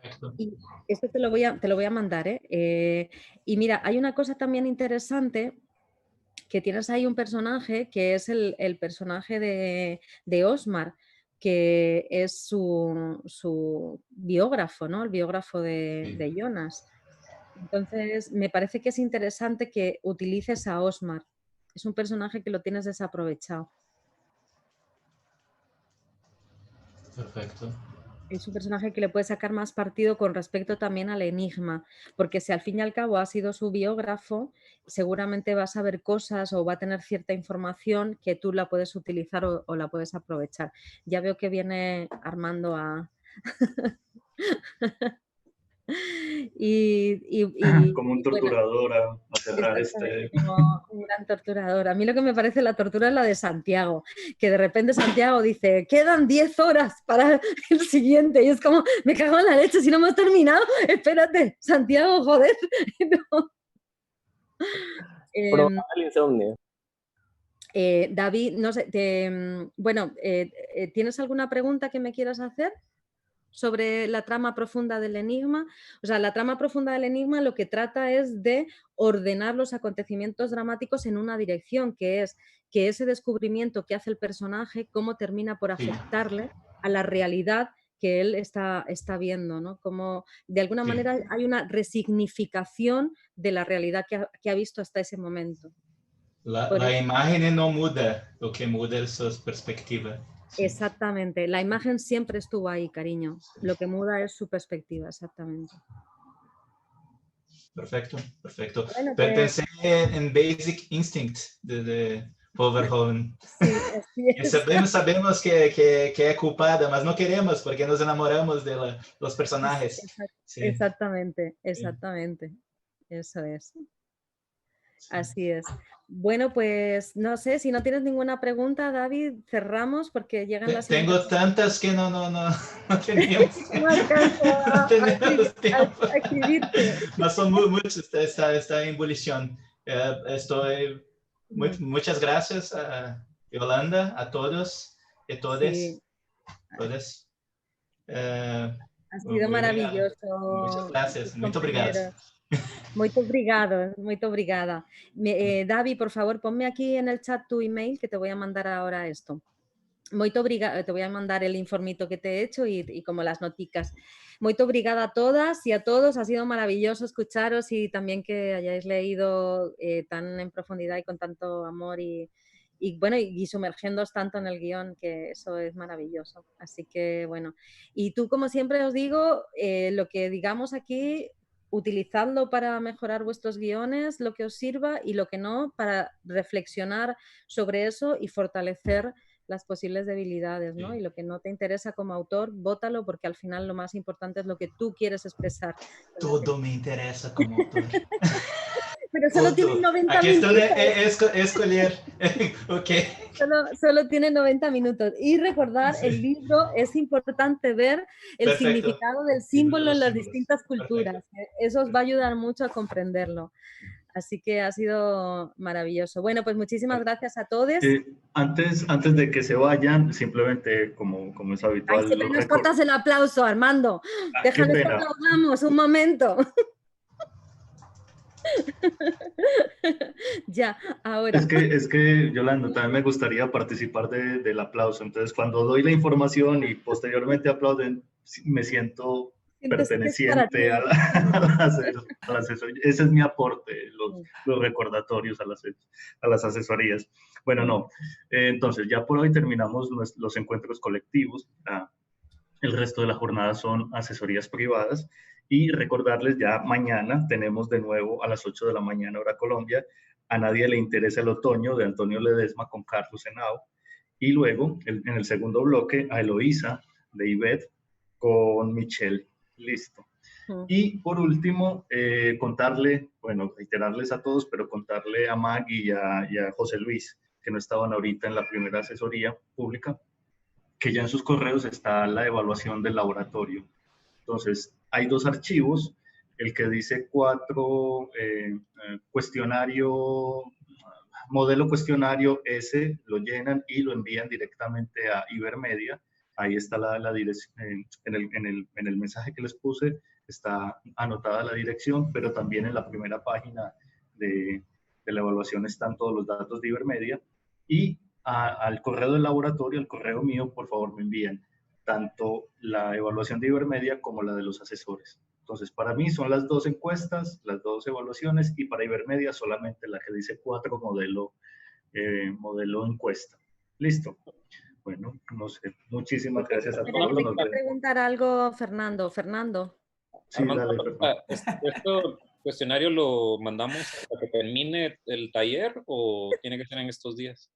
Perfecto. Y esto te lo voy a mandar, ¿eh? Y mira, hay una cosa también interesante, que tienes ahí un personaje que es el personaje de Osmar, que es su biógrafo, ¿no? El biógrafo de Jonas. Entonces, me parece que es interesante que utilices a Osmar. Es un personaje que lo tienes desaprovechado. Perfecto. Es un personaje que le puede sacar más partido con respecto también al enigma, porque si al fin y al cabo ha sido su biógrafo, seguramente va a saber cosas o va a tener cierta información que tú la puedes utilizar o la puedes aprovechar. Ya veo que viene Armando a... Como un torturador a cerrar este... Como un gran torturador. A mí lo que me parece la tortura es la de Santiago, que de repente Santiago dice, quedan 10 horas para el siguiente, y es como, me cago en la leche, si no hemos terminado, espérate, Santiago, joder. No. Probar el insomnio. David, no sé, ¿tienes alguna pregunta que me quieras hacer sobre la trama profunda del enigma? O sea, la trama profunda del enigma lo que trata es de ordenar los acontecimientos dramáticos en una dirección, que es que ese descubrimiento que hace el personaje, cómo termina por afectarle a la realidad que él está viendo, ¿no? Como de alguna manera hay una resignificación de la realidad que ha visto hasta ese momento. La imagen no muda, lo que muda es su perspectiva. Sí. Exactamente, la imagen siempre estuvo ahí, cariño. Lo que muda es su perspectiva, exactamente. Perfecto, perfecto. Bueno, Pensé en Basic Instinct de Verhoeven. Sí, sabemos que es culpada, mas no queremos porque nos enamoramos de los personajes. Sí. Exactamente, exactamente. Eso es. Así es. Bueno, pues no sé, si no tienes ninguna pregunta, David, cerramos porque llegan las... Tengo tantas que no teníamos. No alcanzo a escribirte. No son muchas, está en ebullición. Muchas gracias a Yolanda, a todos y todas. Sí. Todas. Ha sido maravilloso. Muchas gracias, muy obrigado. Muy obrigada. David, por favor, ponme aquí en el chat tu email que te voy a mandar ahora esto. Muy obrigada, te voy a mandar el informito que te he hecho y como las noticas. Muy obrigada a todas y a todos, ha sido maravilloso escucharos y también que hayáis leído tan en profundidad y con tanto amor y sumergiéndoos tanto en el guión, que eso es maravilloso. Así que bueno, y tú como siempre os digo, lo que digamos aquí, utilizadlo para mejorar vuestros guiones, lo que os sirva, y lo que no, para reflexionar sobre eso y fortalecer las posibles debilidades, ¿no? Y lo que no te interesa como autor, bótalo, porque al final lo más importante es lo que tú quieres expresar. Todo me interesa como autor. Pero solo tienen 90 Aquí minutos. estoy escoger. Ok. Solo tiene 90 minutos. Y recordar, el libro es importante ver el Perfecto. significado del símbolo en las símbolos. distintas culturas. Eso os va a ayudar mucho a comprenderlo. Así que ha sido maravilloso. Bueno, pues muchísimas gracias a todos. Antes de que se vayan, simplemente como es habitual. Ay, siempre nos cortas el aplauso, Armando. Déjanos que aplaudamos un momento. Ya, ahora. Es que, Yolanda, también me gustaría participar del aplauso. Entonces, cuando doy la información y posteriormente aplauden, me siento perteneciente a la asesoría. Ese es mi aporte, los recordatorios a las asesorías. Bueno, no. Entonces, ya por hoy terminamos los encuentros colectivos. El resto de la jornada son asesorías privadas. Y recordarles, ya mañana tenemos de nuevo a las 8 de la mañana, hora Colombia, A nadie le interesa el otoño, de Antonio Ledesma con Carlos Henao. Y luego, en el segundo bloque, a Eloísa, de Ivette, con Michelle. Listo. Y por último, reiterarles a todos, pero contarle a Maggie y a José Luis, que no estaban ahorita en la primera asesoría pública, que ya en sus correos está la evaluación del laboratorio. Entonces, hay 2 archivos, el que dice 4 modelo cuestionario S, lo llenan y lo envían directamente a Ibermedia. Ahí está la dirección, en el mensaje que les puse está anotada la dirección, pero también en la primera página de la evaluación están todos los datos de Ibermedia. Y al correo del laboratorio, al correo mío, por favor me envían tanto la evaluación de Ibermedia como la de los asesores. Entonces, para mí son las 2 encuestas, las 2 evaluaciones, y para Ibermedia solamente la que dice 4 modelo encuesta. ¿Listo? Bueno, no sé. Muchísimas gracias a todos. ¿Te quiero preguntar algo, Fernando? Sí, dale, Fernando. ¿Este cuestionario lo mandamos hasta que termine el taller o tiene que ser en estos días?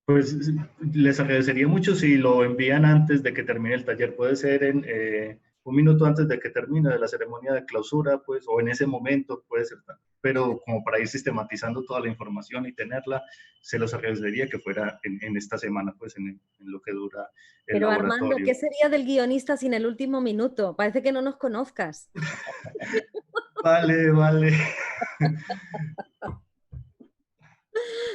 Pues les agradecería mucho si lo envían antes de que termine el taller. Puede ser en un minuto antes de que termine de la ceremonia de clausura, pues, o en ese momento, puede ser. Pero como para ir sistematizando toda la información y tenerla, se los agradecería que fuera en esta semana, pues, en lo que dura el laboratorio. Armando, ¿qué sería del guionista sin el último minuto? Parece que no nos conozcas. Vale.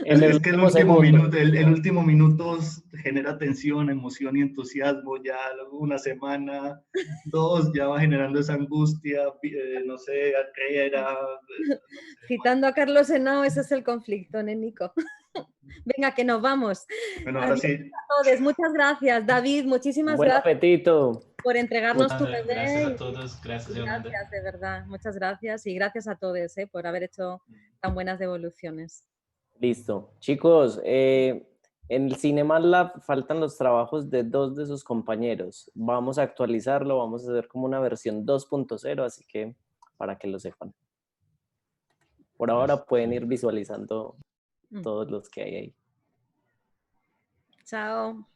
Es que el último minuto genera tensión, emoción y entusiasmo. Ya una semana, 2, ya va generando esa angustia, no sé, Citando a Carlos Henao, ese es el conflicto, Nico. Venga, que nos vamos. Bueno, ahora sí. A todos. Muchas gracias, David. Muchísimas gracias. Buen apetito. Por entregarnos tu bebé. Gracias a todos. Gracias, de verdad. Muchas gracias. Y gracias a todos por haber hecho tan buenas devoluciones. Listo. Chicos, en el Cinemalab faltan los trabajos de 2 de sus compañeros. Vamos a actualizarlo, vamos a hacer como una versión 2.0, así que para que lo sepan. Por ahora pueden ir visualizando todos los que hay ahí. Chao.